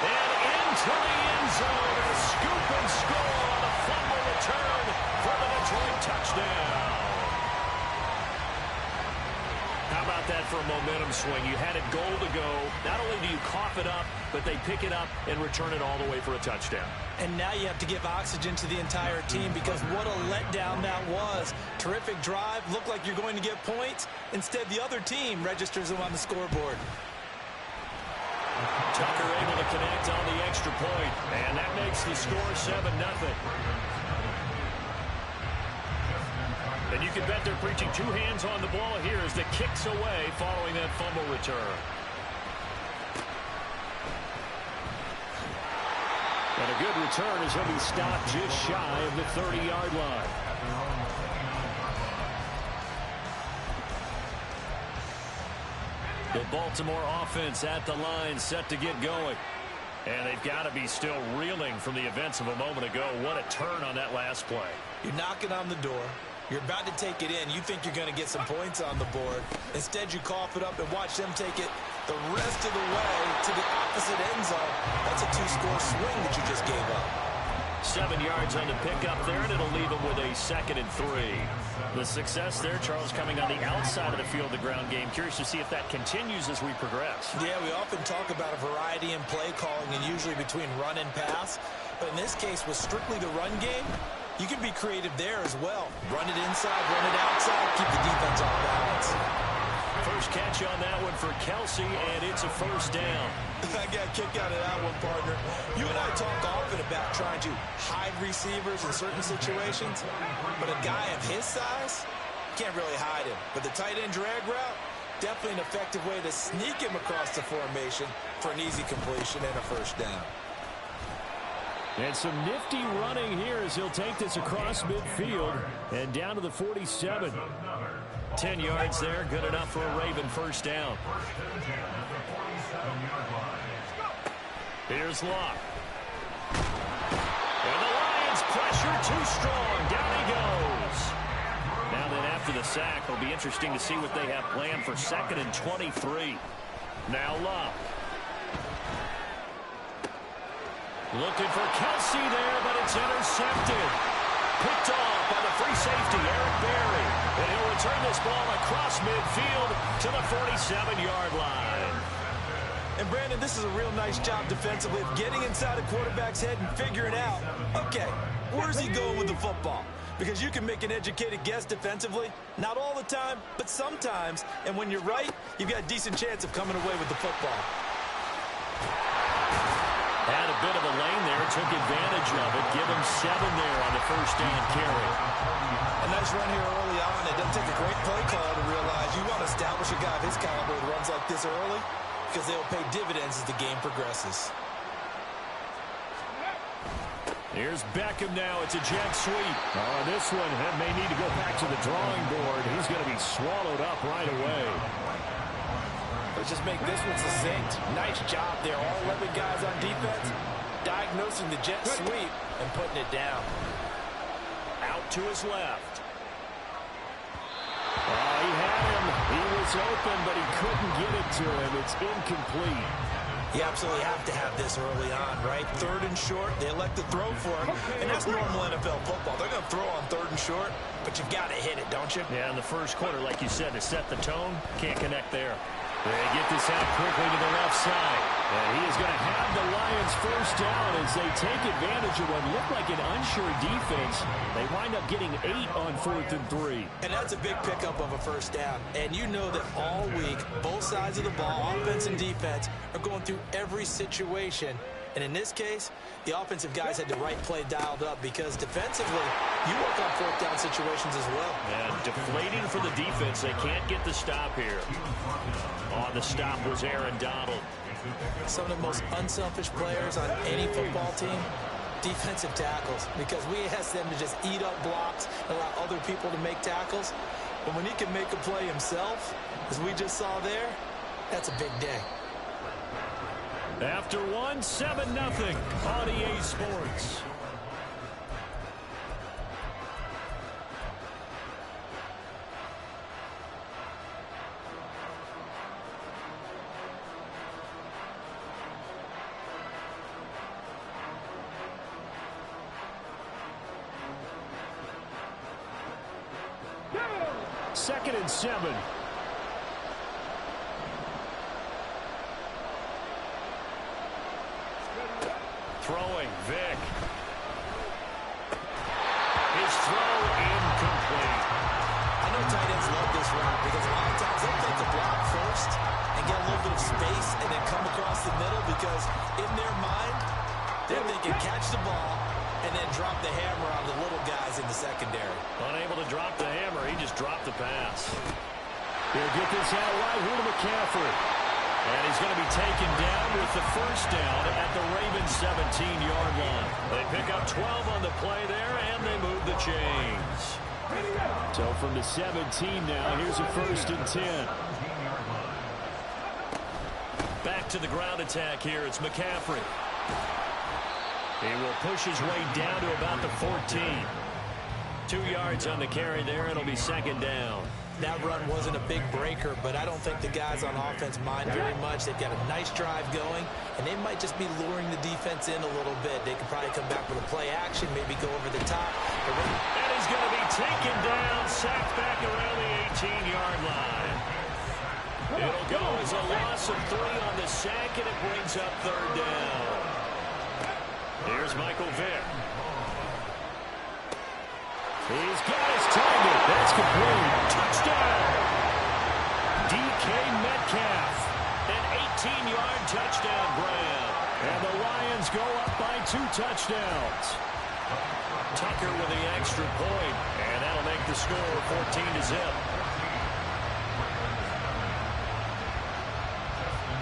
S3: And into the end zone. A scoop and score on a fumble return for the Detroit touchdown. How about that for a momentum swing? You had it goal to go. Not only do you cough it up, but they pick it up and return it all the way for a touchdown.
S6: And now you have to give oxygen to the entire team because what a letdown that was. Terrific drive. Looked like you're going to get points. Instead, the other team registers them on the scoreboard.
S3: Tucker able to connect on the extra point. And that makes the score 7-0. And you can bet they're preaching 2 hands on the ball here as the kick's away following that fumble return. And a good return as he'll be stopped just shy of the 30-yard line. The Baltimore offense at the line set to get going. And they've got to be still reeling from the events of a moment ago. What a turn on that last play.
S6: You're knocking on the door. You're about to take it in. You think you're going to get some points on the board. Instead, you cough it up and watch them take it the rest of the way to the opposite end zone. That's a 2-score swing that you just gave up.
S3: 7 yards on the pickup there, and it'll leave them with a 2nd and 3. The success there, Charles, coming on the outside of the field, the ground game. Curious to see if that continues as we progress.
S6: Yeah, we often talk about a variety in play calling and usually between run and pass. But in this case, with strictly the run game, you can be creative there as well. Run it inside, run it outside, keep the defense off balance.
S3: First catch on that one for Kelsey, and it's a 1st down.
S6: I got a kick out of that one, partner. You and I talk often about trying to hide receivers in certain situations, but a guy of his size can't really hide him. But the tight end drag route, definitely an effective way to sneak him across the formation for an easy completion and a 1st down.
S3: And some nifty running here as he'll take this across midfield and down to the 47. 10 yards there, good enough for a Raven 1st down. Here's Locke. And the Lions pressure too strong. Down he goes. Now then after the sack, it'll be interesting to see what they have planned for 2nd and 23. Now Locke. Looking for Kelsey there, but it's intercepted. Picked off by the free safety, Eric Berry. And he'll return this ball across midfield to the 47-yard line.
S6: And, Brandon, this is a real nice job defensively of getting inside a quarterback's head and figuring out, okay, where's he going with the football? Because you can make an educated guess defensively. Not all the time, but sometimes. And when you're right, you've got a decent chance of coming away with the football.
S3: Had a bit of a lane there, took advantage of it. Give him 7 there on the 1st down carry.
S6: A nice run here early on. It doesn't take a great play call to realize you want to establish a guy of his caliber that runs like this early because they'll pay dividends as the game progresses.
S3: Here's Beckham now. It's a jet sweep. This one may need to go back to the drawing board. He's going to be swallowed up right away.
S6: Let's just make this one succinct. Nice job there. All 11 guys on defense diagnosing the jet sweep and putting it down.
S3: Out to his left. He had him. He was open, but he couldn't get it to him. It's incomplete.
S6: You absolutely have to have this early on, right? 3rd and short, they elect to throw for him, and that's normal NFL football. They're going to throw on 3rd and short, but you've got to hit it, don't you?
S3: Yeah, in the 1st quarter, like you said, to set the tone, can't connect there. They get this out quickly to the left side. And he is going to have the Lions 1st down as they take advantage of what looked like an unsure defense. They wind up getting 8 on 4th and 3.
S6: And that's a big pickup of a 1st down. And you know that all week, both sides of the ball, offense and defense, are going through every situation And in this case, the offensive guys had the right play dialed up because defensively, you work on fourth down situations as well.
S3: And deflating for the defense. They can't get the stop here. On the stop was Aaron Donald.
S6: Some of the most unselfish players on any football team, defensive tackles, because we ask them to just eat up blocks and allow other people to make tackles. But when he can make a play himself, as we just saw there, that's a big day.
S3: After one, 7-0 on EA Sports. Second and 7. Throwing, Vic. His throw incomplete.
S6: I know tight ends love this route because a lot of times they'll take the block first and get a little bit of space and then come across the middle because in their mind, they're thinking catch the ball and then drop the hammer on the little guys in the secondary.
S3: Unable to drop the hammer, he just dropped the pass. He'll get this out right here to McCaffrey. And he's going to be taken down with the first down at the Ravens' 17-yard line. They pick up 12 on the play there, and they move the chains. So from the 17 now, here's a 1st and 10. Back to the ground attack here. It's McCaffrey. He will push his way down to about the 14. 2 yards on the carry there. It'll be 2nd down.
S6: That run wasn't a big breaker, but I don't think the guys on offense mind very much. They've got a nice drive going, and they might just be luring the defense in a little bit. They could probably come back with a play action, maybe go over the top.
S3: And he's going to be taken down, sacked back around the 18-yard line. It'll go as a loss of 3 on the sack, and it brings up 3rd down. Here's Michael Vick. He's got his target. That's complete. Touchdown. DK Metcalf. An 18-yard touchdown grab. And the Lions go up by 2 touchdowns. Tucker with the extra point. And that'll make the score 14-0.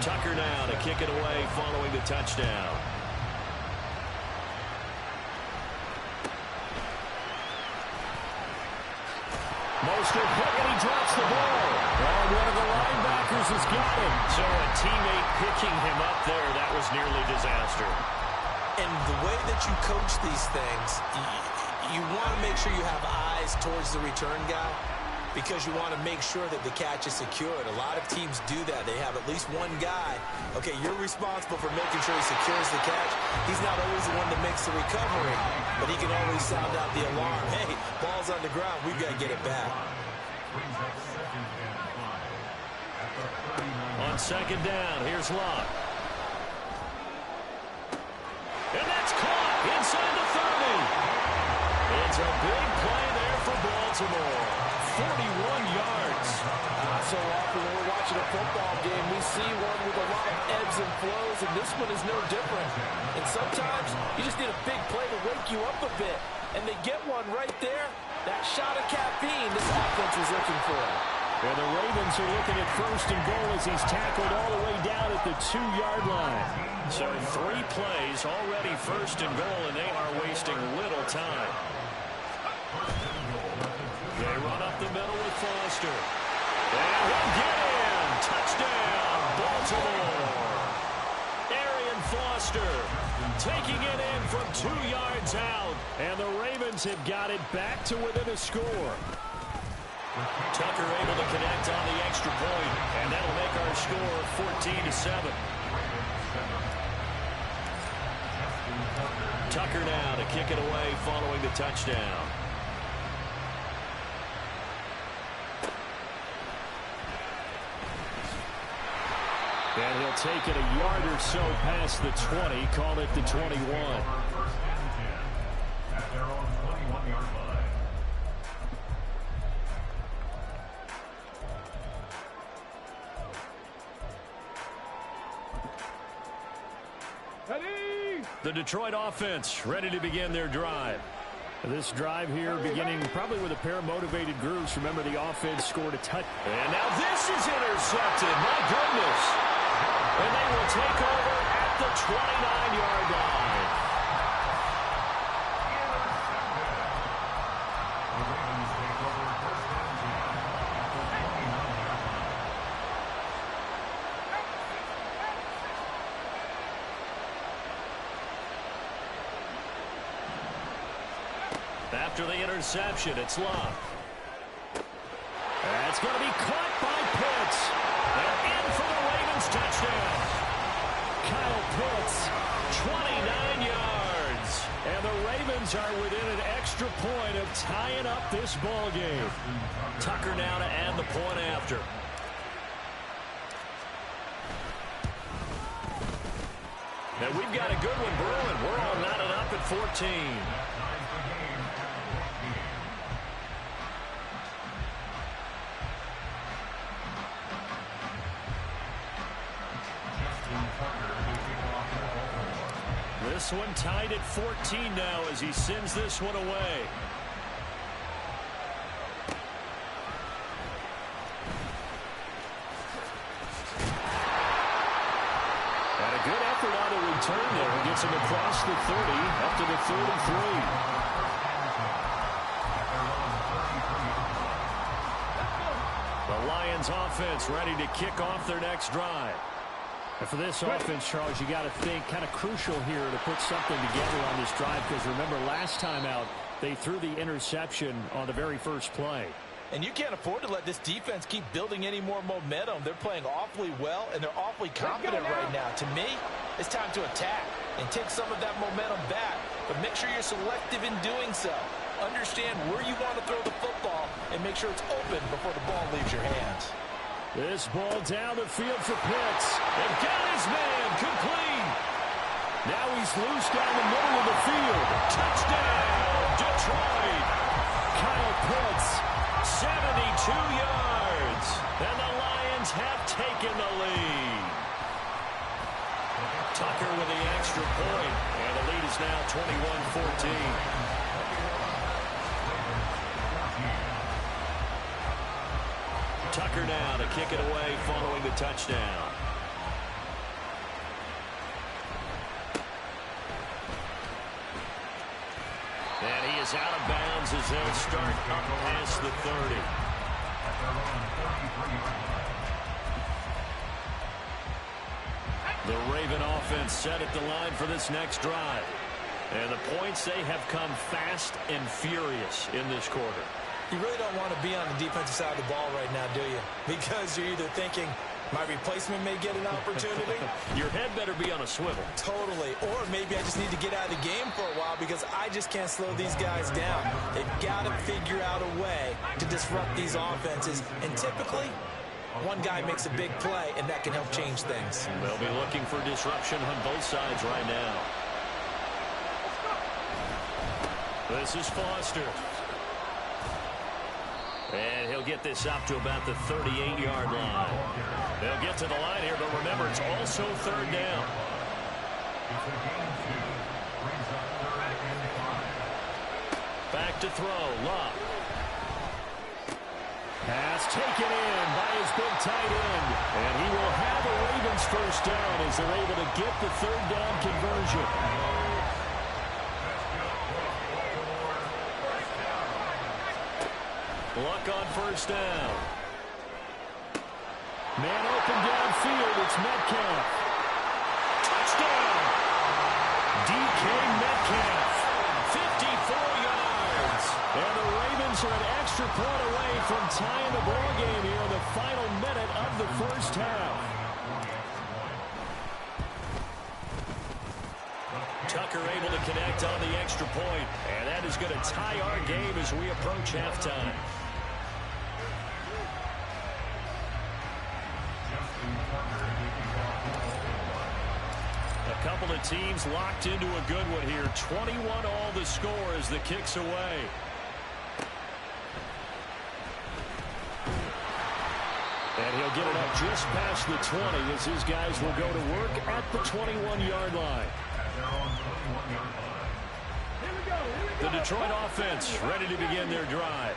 S3: Tucker now to kick it away following the touchdown. Mostert, and he drops the ball. And one of the linebackers has got him. So a teammate picking him up there, that was nearly disaster.
S6: And the way that you coach these things, you want to make sure you have eyes towards the return guy because you want to make sure that the catch is secured. A lot of teams do that. They have at least one guy. Okay, you're responsible for making sure he secures the catch. He's not always the one that makes the recovery, but he can always sound out the alarm. Hey, ball's on the ground. We've got to get it back.
S3: On 2nd down, here's Locke. And that's caught inside the 30. It's a big play there for Baltimore. 41 yards.
S6: So often when we're watching a football game, we see one with a lot of ebbs and flows, and this one is no different. And sometimes you just need a big play to wake you up a bit. And they get one right there. That shot of caffeine this offense was looking for.
S3: And the Ravens are looking at 1st and goal as he's tackled all the way down at the 2-yard line. So 3 plays already 1st and goal, and they are wasting little time. They run up the middle with Foster. And he'll get in. Touchdown, Baltimore. Arian Foster taking it in from 2 yards out. And the Ravens have got it back to within a score. Tucker able to connect on the extra point, and that'll make our score 14-7. Tucker now to kick it away following the touchdown. And he'll take it a yard or so past the 20, call it the 21.
S4: At their own 21-yard line.
S5: Ready?
S3: The Detroit offense ready to begin their drive. This drive here beginning probably with a pair of motivated groups. Remember, the offense scored a touchdown. And now this is intercepted. My goodness. And they will take over at the 29-yard line. After the interception, it's Love. That's going to be caught by Pitts. And in for the Ravens touchdown. Kyle Pitts, 29 yards. And the Ravens are within an extra point of tying up this ball game. Tucker now to add the point after. And we've got a good one brewing. We're all knotted up at 14. This one tied at 14 now as he sends this one away. And a good effort on the return there. Gets him across the 30, up to the 33. The Lions offense ready to kick off their next drive. And for this offense, Charles, you got to think kind of crucial here to put something together on this drive, because remember last time out they threw the interception on the very first play.
S6: And you can't afford to let this defense keep building any more momentum. They're playing awfully well, and they're awfully confident right now. To me, it's time to attack and take some of that momentum back, but make sure you're selective in doing so. Understand where you want to throw the football and make sure it's open before the ball leaves your hands.
S3: This ball down the field for Pitts. And got his man complete. Now he's loose down the middle of the field. Touchdown, Detroit. Kyle Pitts, 72 yards. And the Lions have taken the lead. Tucker with the extra point. And the lead is now 21-14. Tucker now to kick it away following the touchdown. And he is out of bounds as they'll start up past the 30. The Raven offense set at the line for this next drive. And the points, they have come fast and furious in this quarter.
S6: You really don't want to be on the defensive side of the ball right now, do you? Because you're either thinking, my replacement may get an opportunity.
S3: Your head better be on a swivel.
S6: Totally. Or maybe I just need to get out of the game for a while because I just can't slow these guys down. They've got to figure out a way to disrupt these offenses. And typically, one guy makes a big play, and that can help change things.
S3: They'll be looking for disruption on both sides right now. This is Foster. And he'll get this up to about the 38-yard line. They'll get to the line here, but remember, it's also third down. Back to throw, Love. Pass taken in by his big tight end. And he will have a Ravens first down as they're able to get the third down conversion. Luck on first down. Man open downfield. It's Metcalf. Touchdown. DK Metcalf. 54 yards. And the Ravens are an extra point away from tying the ball game here in the final minute of the first half. Tucker able to connect on the extra point. And that is going to tie our game as we approach halftime. A couple of teams locked into a good one here. 21 all the score as the kick's away. And he'll get it up just past the 20 as his guys will go to work at the 21-yard line.
S4: their own 21-yard line.
S1: The Detroit offense ready to begin their drive.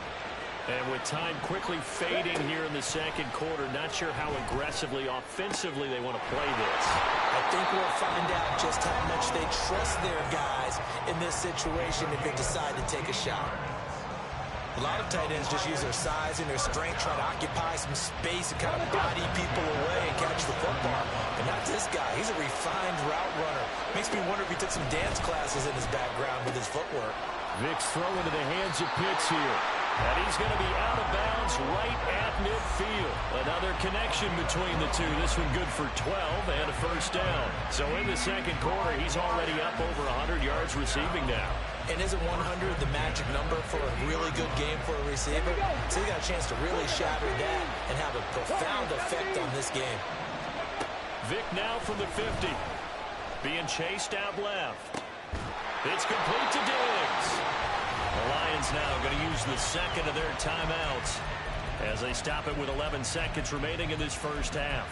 S1: And with time quickly fading here in the second quarter, not sure how aggressively, offensively they want to play this.
S6: I think we'll find out just how much they trust their guys in this situation if they decide to take a shot. A lot of tight ends just use their size and their strength, try to occupy some space and kind of body people away and catch the football. But not this guy. He's a refined route runner. Makes me wonder if he took some dance classes in his background with his footwork.
S1: Vic's throw into the hands of Pitts here. And he's going to be out of bounds right at midfield. Another connection between the two. This one good for 12 and a first down. So in the second quarter, he's already up over 100 yards receiving now.
S6: And isn't 100 the magic number for a really good game for a receiver? So he got a chance to really shatter that and have a profound effect on this game.
S1: Vic now from the 50. Being chased out left. It's complete to Diggs. The Lions now going to use the second of their timeouts as they stop it with 11 seconds remaining in this first half.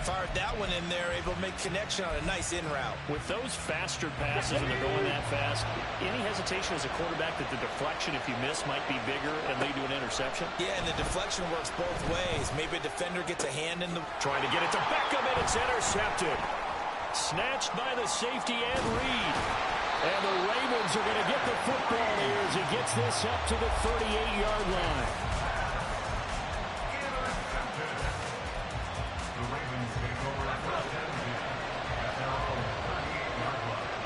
S6: Fired that one in there, able to make connection on a nice in route.
S1: With those faster passes and they're going that fast, any hesitation as a quarterback that the deflection, if you miss, might be bigger and lead to an interception?
S6: Yeah, and the deflection works both ways. Maybe a defender gets a hand in the...
S1: Trying to get it to Beckham, and it's intercepted. Snatched by the safety and Reed. And the Ravens are going to get the football here as he gets this up to the 38-yard line.
S4: The Ravens take over at first and 10 at their own 38-yard line.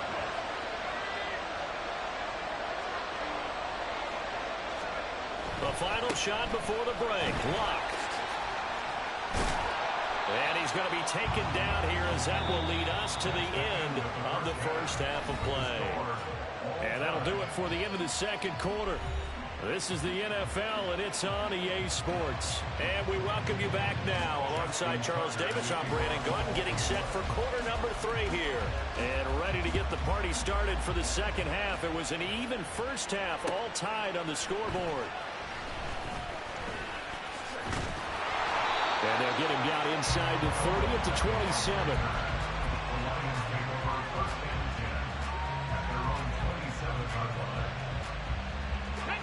S1: The final shot before the break. Locked. And he's going to be taken down here as that will lead us to the end of the first half of play. And that'll do it for the end of the second quarter. This is the NFL, and it's on EA Sports. And we welcome you back now. Alongside Charles Davis, I'm Brandon Gordon, getting set for quarter number 3 here. And ready to get the party started for the second half. It was an even first half, all tied on the scoreboard. And they'll get him down inside the 30 at the 27.
S4: The Lions take over first and 10 at their own 27-yard line.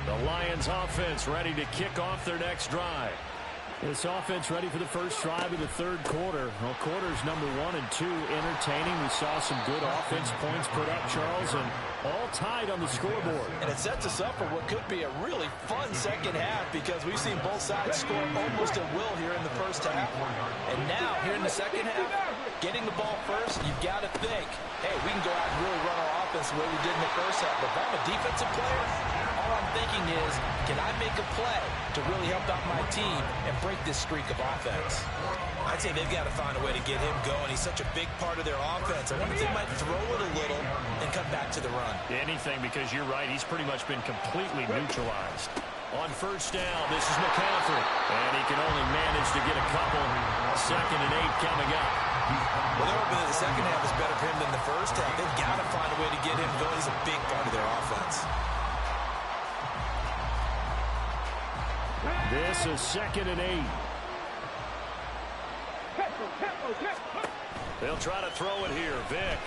S1: The Lions offense ready to kick off their next drive. This offense ready for the first drive of the third quarter. Well, quarters number 1 and 2 entertaining. We saw some good offense points put up, Charles, and all tied on the scoreboard.
S6: And it sets us up for what could be a really fun second half because we've seen both sides score almost at will here in the first half. And now, here in the second half, getting the ball first, you've got to think, hey, we can go out and really run our offense the way we did in the first half. But if I'm a defensive player, all I'm thinking is, can I make a play to really help out my team and break this streak of offense? I'd say they've got to find a way to get him going. He's such a big part of their offense. I wonder if they might throw it a little and come back to the run.
S1: Anything, because you're right, he's pretty much been completely neutralized. On first down, this is McCaffrey. And he can only manage to get a couple. 2nd and 8 coming up.
S6: Well, they're hoping that the second half is better for him than the first half. They've got to find a way to get him going. He's a big part of their offense.
S1: This is 2nd and 8. They'll try to throw it here. Vic.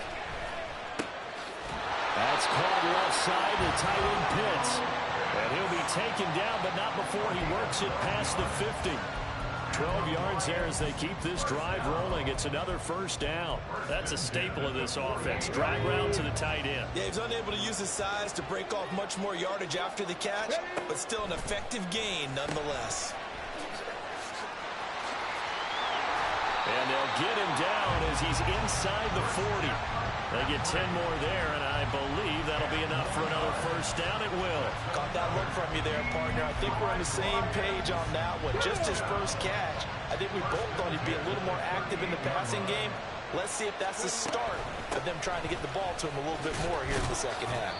S1: That's caught left side to tight end Pitts. And he'll be taken down, but not before he works it past the 50. 12 yards there as they keep this drive rolling. It's another first down. That's a staple of this offense. Drag route to the tight end.
S6: Yeah, he's unable to use his size to break off much more yardage after the catch, but still an effective gain nonetheless.
S1: And they'll get him down as he's inside the 40. They get 10 more there, and I believe that'll be enough for another first down. It will.
S6: Got that look from you there, partner. I think we're on the same page on that one. Just his first catch. I think we both thought he'd be a little more active in the passing game. Let's see if that's the start of them trying to get the ball to him a little bit more here in the second half.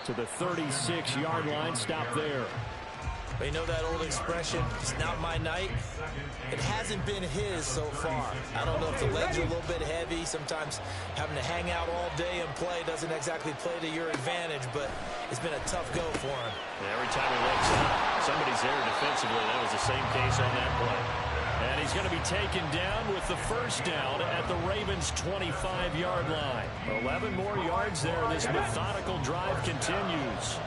S1: To the 36-yard line, stop there.
S6: But you know that old expression, it's not my night? It hasn't been his so far. I don't know if the legs are a little bit heavy. Sometimes having to hang out all day and play doesn't exactly play to your advantage, but it's been a tough go for him.
S1: Yeah, every time he looks up, somebody's there defensively. That was the same case on that play. And he's
S3: he's going to be taken down with the first down at the Ravens' 25-yard line. 11 more yards there. This methodical drive continues.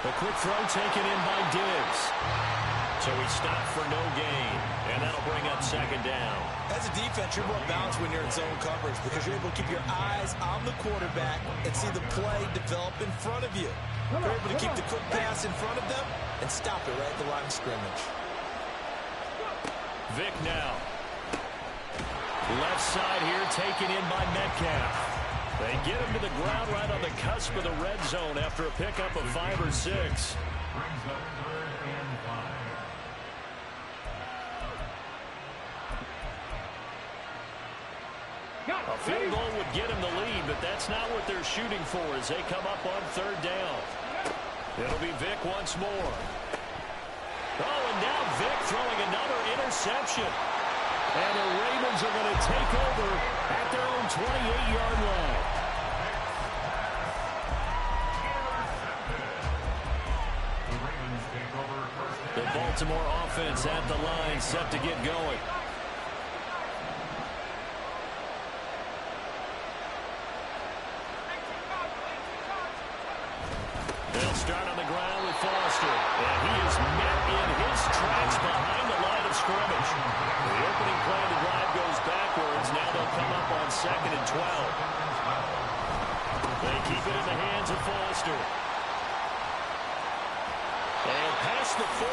S3: A quick throw taken in by Diggs. So he stopped for no gain, and that'll bring up second down.
S2: As a defense, you're more balanced when you're in zone coverage because you're able to keep your eyes on the quarterback and see the play develop in front of you. You're able to keep the quick pass in front of them and stop it right at the line of scrimmage.
S3: Vic now. Left side here taken in by Metcalf. They get him to the ground right on the cusp of the red zone after a pickup of 5 or 6. A field goal would get him the lead, but that's not what they're shooting for as they come up on third down. It'll be Vic once more. Oh, and now Vic throwing another interception. And the Ravens are going to take over at their own 28-yard line. The Baltimore offense at the line set to get going. They'll start on the ground with Foster. And he is met in his tracks behind the line of scrimmage. The opening play of the drive goes backwards. Now they'll come up on 2nd and 12. They keep it in the hands of Foster. And past the 40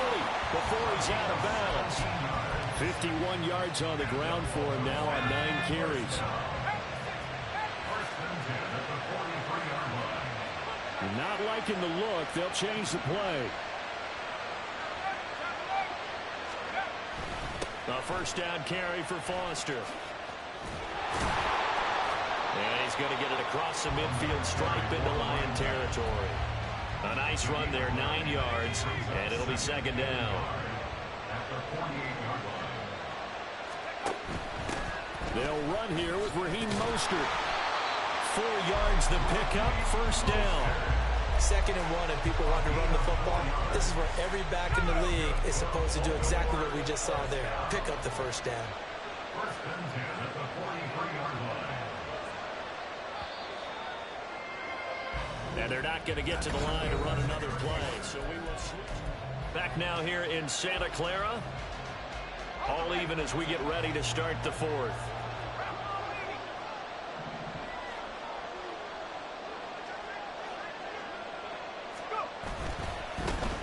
S3: before he's out of bounds. 51 yards on the ground for him now on 9 carries. Not liking the look. They'll change the play. A first down carry for Foster. And he's going to get it across the midfield stripe into Lion territory. A nice run there, 9 yards, and it'll be second down. They'll run here with Raheem Mostert. 4 yards the pickup, first down.
S2: 2nd and 1 and people want to run the football. This is where every back in the league is supposed to do exactly what we just saw there. Pick up the first down.
S4: First and 10 at the 43-yard line.
S3: And they're not going to get to the line to run another play, so we will switch. Back now here in Santa Clara. All even as we get ready to start the 4th.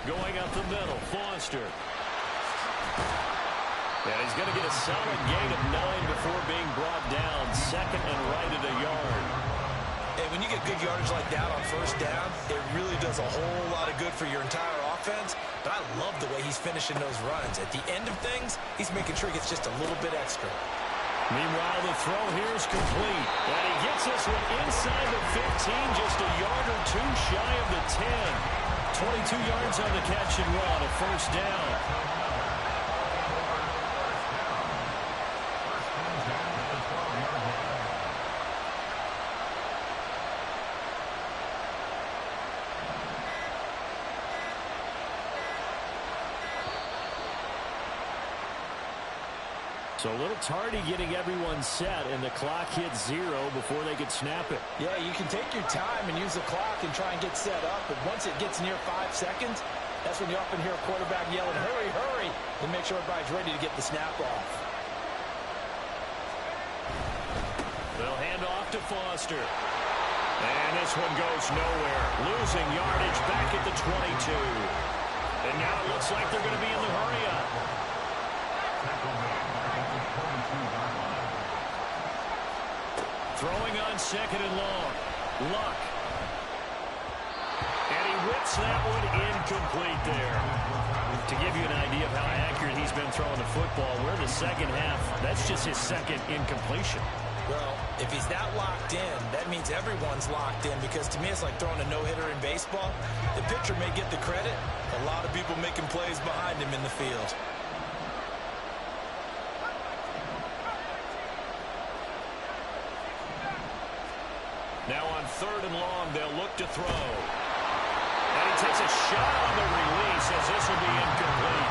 S3: Going up the middle, Foster. And he's going to get a solid gain of 9 before being brought down. 2nd and right at a yard.
S2: And when you get good yardage like that on first down, it really does a whole lot of good for your entire offense. But I love the way he's finishing those runs. At the end of things, he's making sure he gets just a little bit extra.
S3: Meanwhile, the throw here is complete. And he gets this one inside the 15, just a yard or 2 shy of the 10. 22 yards on the catch and run, a first down. So a little tardy getting everyone set, and the clock hits 0 before they could snap it.
S6: Yeah, you can take your time and use the clock and try and get set up, but once it gets near 5 seconds, that's when you often hear a quarterback yelling, hurry, hurry, to make sure everybody's ready to get the snap off.
S3: They'll hand off to Foster. And this one goes nowhere. Losing yardage back at the 22. And now it looks like they're going to be in the hurry-up. Throwing on 2nd and long. Luck. And he whips that one incomplete there. To give you an idea of how accurate he's been throwing the football, we're in the second half. That's just his 2nd incompletion.
S2: Well, if he's that locked in, that means everyone's locked in, because to me it's like throwing a no-hitter in baseball. The pitcher may get the credit, a lot of people making plays behind him in the field. Now on 3rd and long, they'll look to throw. And he
S3: takes a shot on the release as this will be incomplete.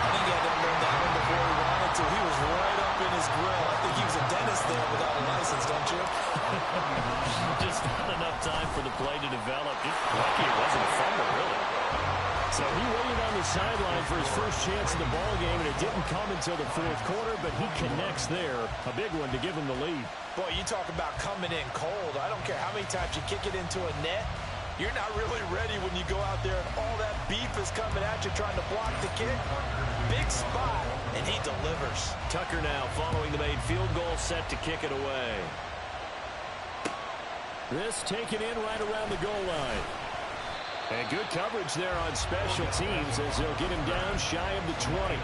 S6: I think he had to learn that one before he wanted to. He was right up in his grill. I think he was a dentist there without a license, don't you?
S3: Just not enough time for the play to develop. Just lucky it wasn't a fumble, really. So he waited on the sideline for his first chance in the ball game, and it didn't come until the fourth quarter, but he connects there. A big one to give him the lead.
S6: Boy, you talk about coming in cold. I don't care how many times you kick it into a net. You're not really ready when you go out there and all that beef is coming at you trying to block the kick. Big spot, and he delivers.
S3: Tucker now following the made field goal, set to kick it away. This taken in right around the goal line. And good coverage there on special teams as they'll get him down shy of the 20.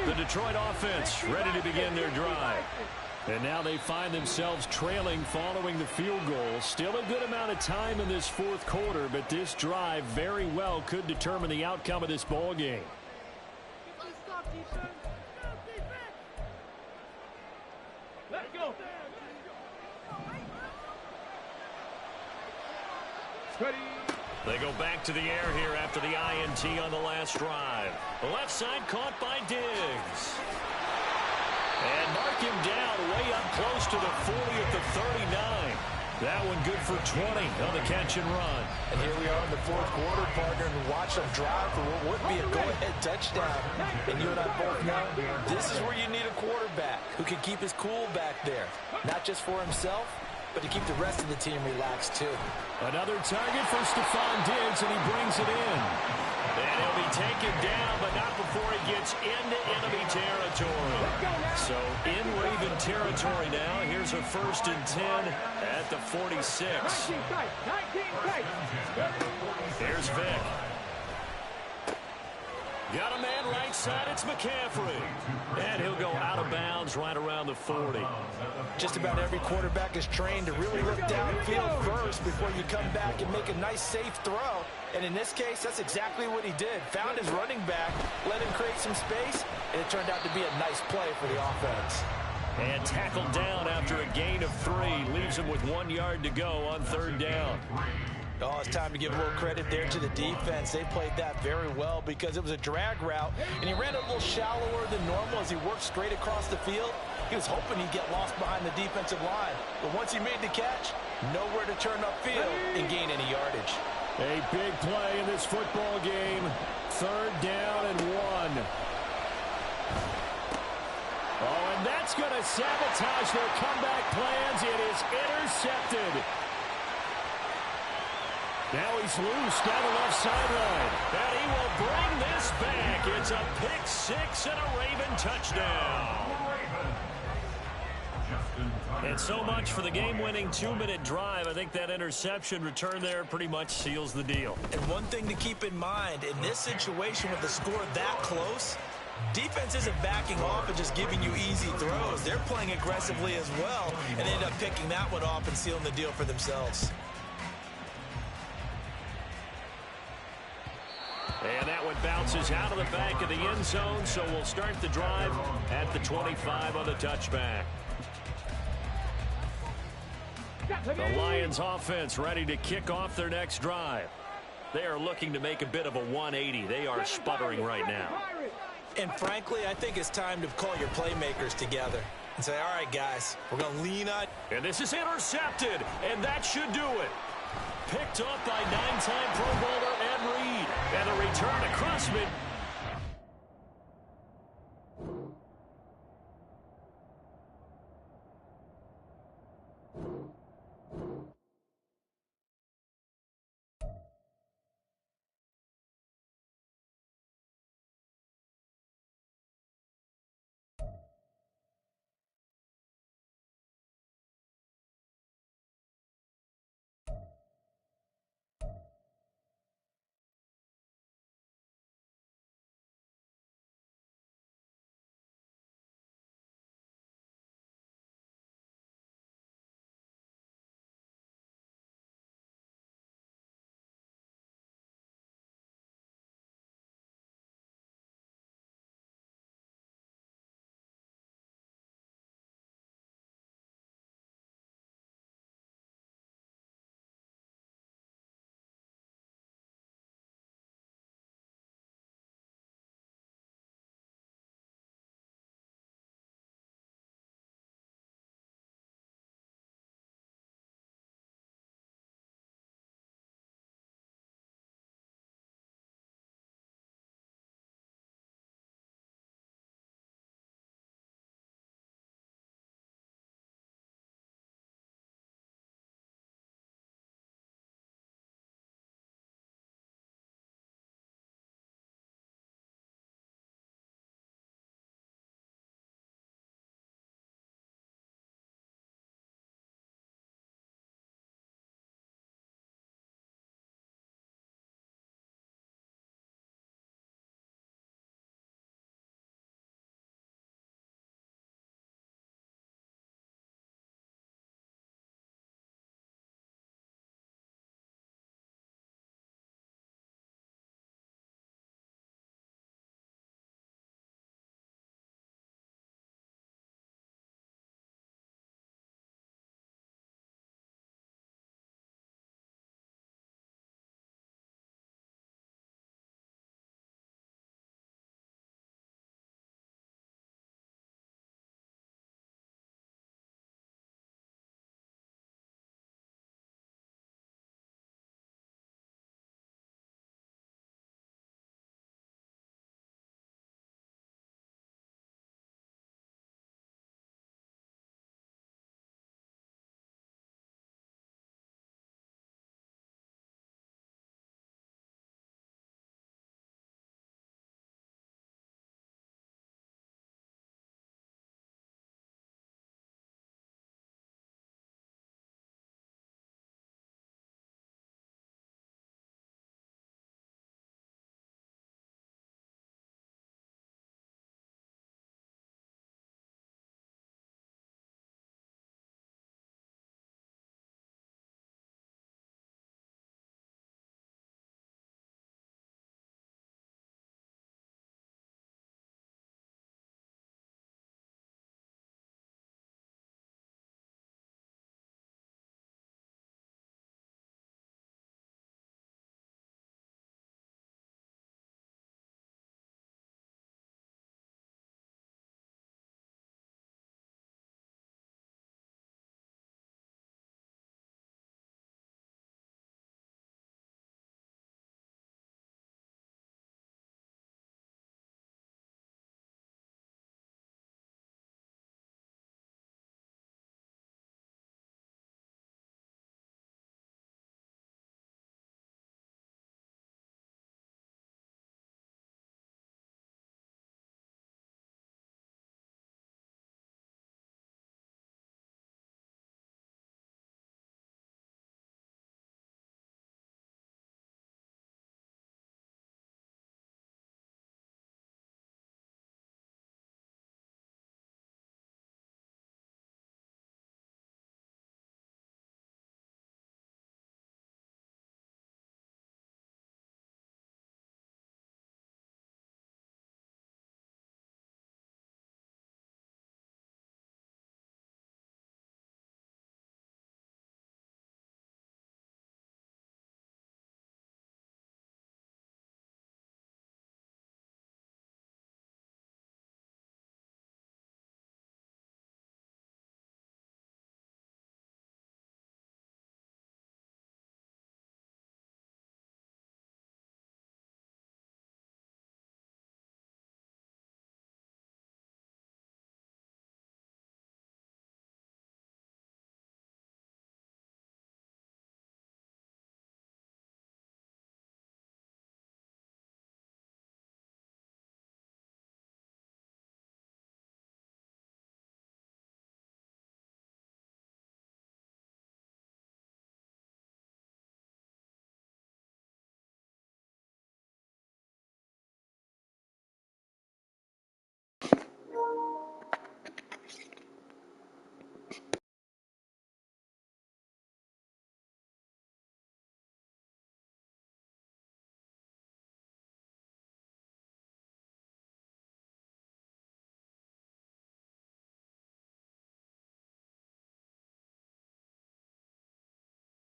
S3: The Detroit offense ready to begin their drive. And now they find themselves trailing following the field goal. Still a good amount of time in this fourth quarter, but this drive very well could determine the outcome of this ball game.
S5: Let's go.
S3: They go back to the air here after the INT on the last drive. The left side caught by Diggs. And mark him down way up close to the 40 at the 39. That one good for 20 on the catch and run.
S6: And here we are in the fourth quarter, partner, and watch them drive for what would be a go-ahead touchdown. And you and I both know this is where you need a quarterback who can keep his cool back there. Not just for himself, but to keep the rest of the team relaxed, too.
S3: Another target for Stephon Diggs, and he brings it in. And he'll be taken down, but not before he gets into enemy territory. So in Raven territory now. Here's a 1st and 10 at the 46.
S5: 19 tight.
S3: Here's Vic. Got a man right side. It's McCaffrey. And he'll go out of bounds right around the 40.
S6: Just about every quarterback is trained to really look downfield first before you come back and make a nice, safe throw. And in this case, that's exactly what he did. Found his running back, let him create some space, and it turned out to be a nice play for the offense.
S3: And tackled down after a gain of 3. Leaves him with 1 yard to go on 3rd down.
S6: Oh, it's time to give a little credit there to the defense. They played that very well because it was a drag route, and he ran a little shallower than normal as he worked straight across the field. He was hoping he'd get lost behind the defensive line. But once he made the catch, nowhere to turn upfield and gain any yardage.
S3: A big play in this football game. 3rd down and 1. Oh, and that's going to sabotage their comeback plans. It is intercepted. Now he's loose down the left sideline. And he will bring this back. It's a pick 6 and a Raven touchdown. And so much for the game-winning 2-minute drive. I think that interception return there pretty much seals the deal.
S6: And one thing to keep in mind, in this situation with the score that close, defense isn't backing off and just giving you easy throws. They're playing aggressively as well and end up picking that one off and sealing the deal for themselves.
S3: And that one bounces out of the back of the end zone, so we'll start the drive at the 25 on the touchback. The Lions offense ready to kick off their next drive. They are looking to make a bit of a 180. They are sputtering right now.
S6: And frankly, I think it's time to call your playmakers together and say, all right, guys, we're going to lean on.
S3: And this is intercepted, and that should do it. Picked up by 9-time Pro Bowler Ed Reed. And a return across mid.